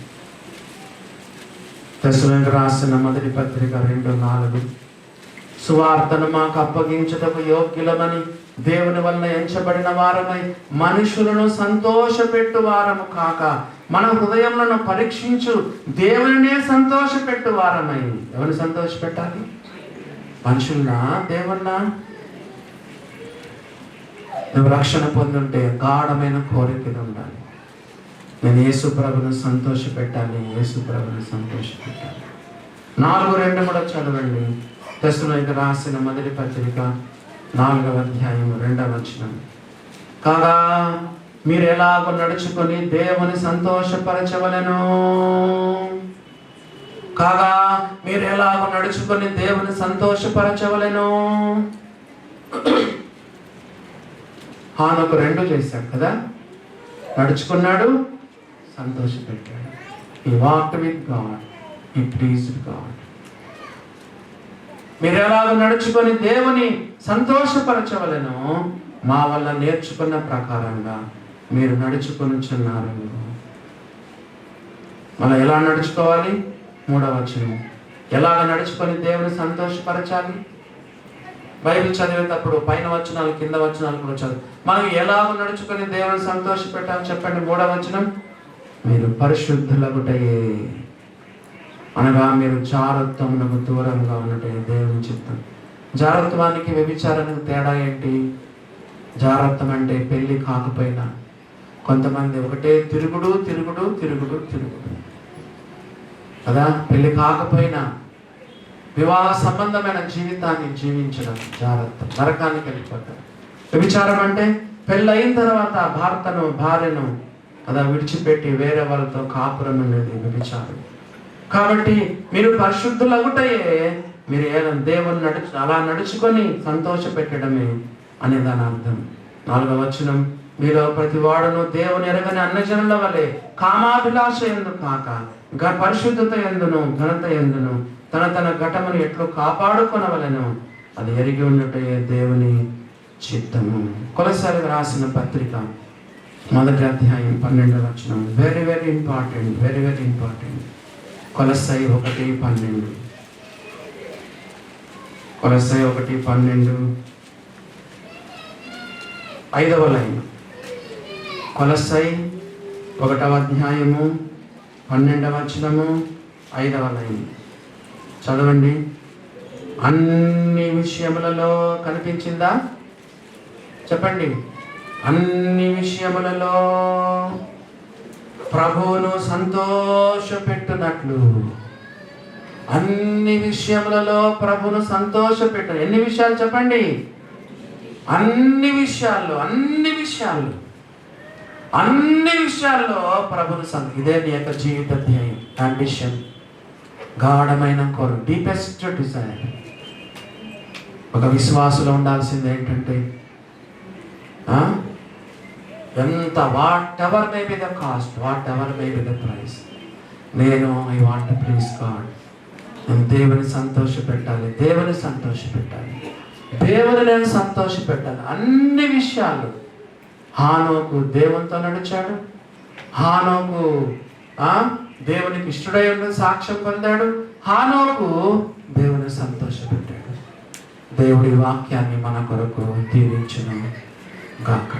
తెస్సలోనికి రాసిన మొదటి పత్రిక 2:4. సువార్తను మాకు అప్పగించుటకు యోగ్యులమని దేవుని వలన ఎంచబడిన వారమై మనుషులను సంతోషపెట్టు వారము కాక మన హృదయములను పరీక్షించు దేవునినే సంతోషపెట్టు వారమై. ఎవరిని సంతోషపెట్టాలి? మనుషుల్నా, దేవున్నా? నువ్వు రక్షణ పొందుంటే గాఢమైన కోరికలు ఉండాలి. నేను యేసు ప్రభును సంతోష పెట్టాలి, యేసు ప్రభును సంతోష పెట్టాలి. 4:2 కూడా చదవండి. తెస్సలోనికీయులకు రాసిన మొదటి పత్రిక 4వ అధ్యాయం 2వ వచనం. కాగా మీరు ఎలాగో నడుచుకొని దేవుని సంతోషపరచవలెను. కాగా మీరు ఎలాగో నడుచుకొని దేవుని సంతోషపరచవలెను. హానోకు 2 చేశాడు కదా, నడుచుకున్నాడు, సంతోషపెట్టాడు. He walked with God, he pleased God. మీరు ఎలాగో నడుచుకొని దేవుని సంతోషపరచవలెను, మా వల్ల నేర్చుకున్న ప్రకారంగా మీరు నడుచుకొనుచున్నారు. మళ్ళీ ఎలా నడుచుకోవాలి? 3వ వచనం. ఎలాగ నడుచుకొని దేవుని సంతోషపరచాలి? బైబిల్ చదివేటప్పుడు పైన వచనాలు కింద వచనాలు కూడా చదువు. మనం ఎలాగ నడుచుకొని దేవుని సంతోషపెట్టాలి చెప్పండి. 3వ వచనం, మీరు పరిశుద్ధులగుటయే, అనగా మీరు జారత్వమునకు దూరంగా ఉన్నట్టే దేవుని చిత్తం. జారత్వానికి వ్యభిచారానికి తేడా ఏంటి? జారత్వం అంటే పెళ్లి కాకపోయినా కొంతమంది ఒకటే తిరుగుడు తిరుగుడు తిరుగుడు తిరుగుడు కదా. పెళ్లి కాకపోయినా వివాహ సంబంధమైన జీవితాన్ని జీవించడం జారత్వం, నరకానికి వెళ్ళిపోతారు. వ్యభిచారం అంటే పెళ్ళయిన తర్వాత భార్యను కదా విడిచిపెట్టి వేరే వాళ్ళతో కాపురం అనేది వ్యభిచారం. కాబట్టి మీరు పరిశుద్ధులగుటయే, మీరు దేవుని అలా నడుచుకొని సంతోష పెట్టడమే అనే దాని అర్థం. 4వ వచనం, మీలో ప్రతి వాడును దేవుని ఎరగని అన్యజనుల వలె కామాభిలాష ఎందు కాక పరిశుద్ధత ఎందును ఘనత ఎందును తన ఘటమును ఎట్లు కాపాడుకొనవలెను, అది ఎరిగి ఉన్నట్టే దేవుని చిత్తము. కొలస్సీలకు రాసిన పత్రిక 1వ అధ్యాయం 12వ వచనం. Very very important, very very important. కొలస్సీ 1:12. కొలస్సీ 1:12 5వ లైన్. కొలస్సీ 1వ అధ్యాయము 12వ వచనము 5వ లైన్ చదవండి. అన్ని విషయములలో కనిపించిందా? చెప్పండి. అన్ని విషయములలో ప్రభువును సంతోషపెట్టునట్లు. అన్ని విషయములలో ప్రభువును సంతోషపెట్టు. ఎన్ని విషయాలు చెప్పండి? అన్ని విషయాల్లో, అన్ని విషయాల్లో, అన్ని విషయాల్లో ప్రభువును ఇదే నీ యొక్క జీవిత ధ్యేయం, అంబిషన్, గాఢమైన కోరిక, డీపెస్ట్ డిజైర్. ఒక విశ్వాసంలో ఉండాల్సింది ఏంటంటే ఎంత whatever may be the cost, whatever may be the price, నేను I want to please God. నేను దేవుని సంతోషపెట్టాలి, దేవుని సంతోషపెట్టాలి, దేవుని నేను సంతోషపెట్టాలి. అన్ని విషయాలు. హానోకు దేవునితో నడిచాడు. హానోకు దేవునికి ఇష్టడై ఉన్న సాక్ష్యం పొందాడు. హానోకు దేవుని సంతోషపెట్టాడు. దేవుడి వాక్యాన్ని మన కొరకు దీవించును గాక.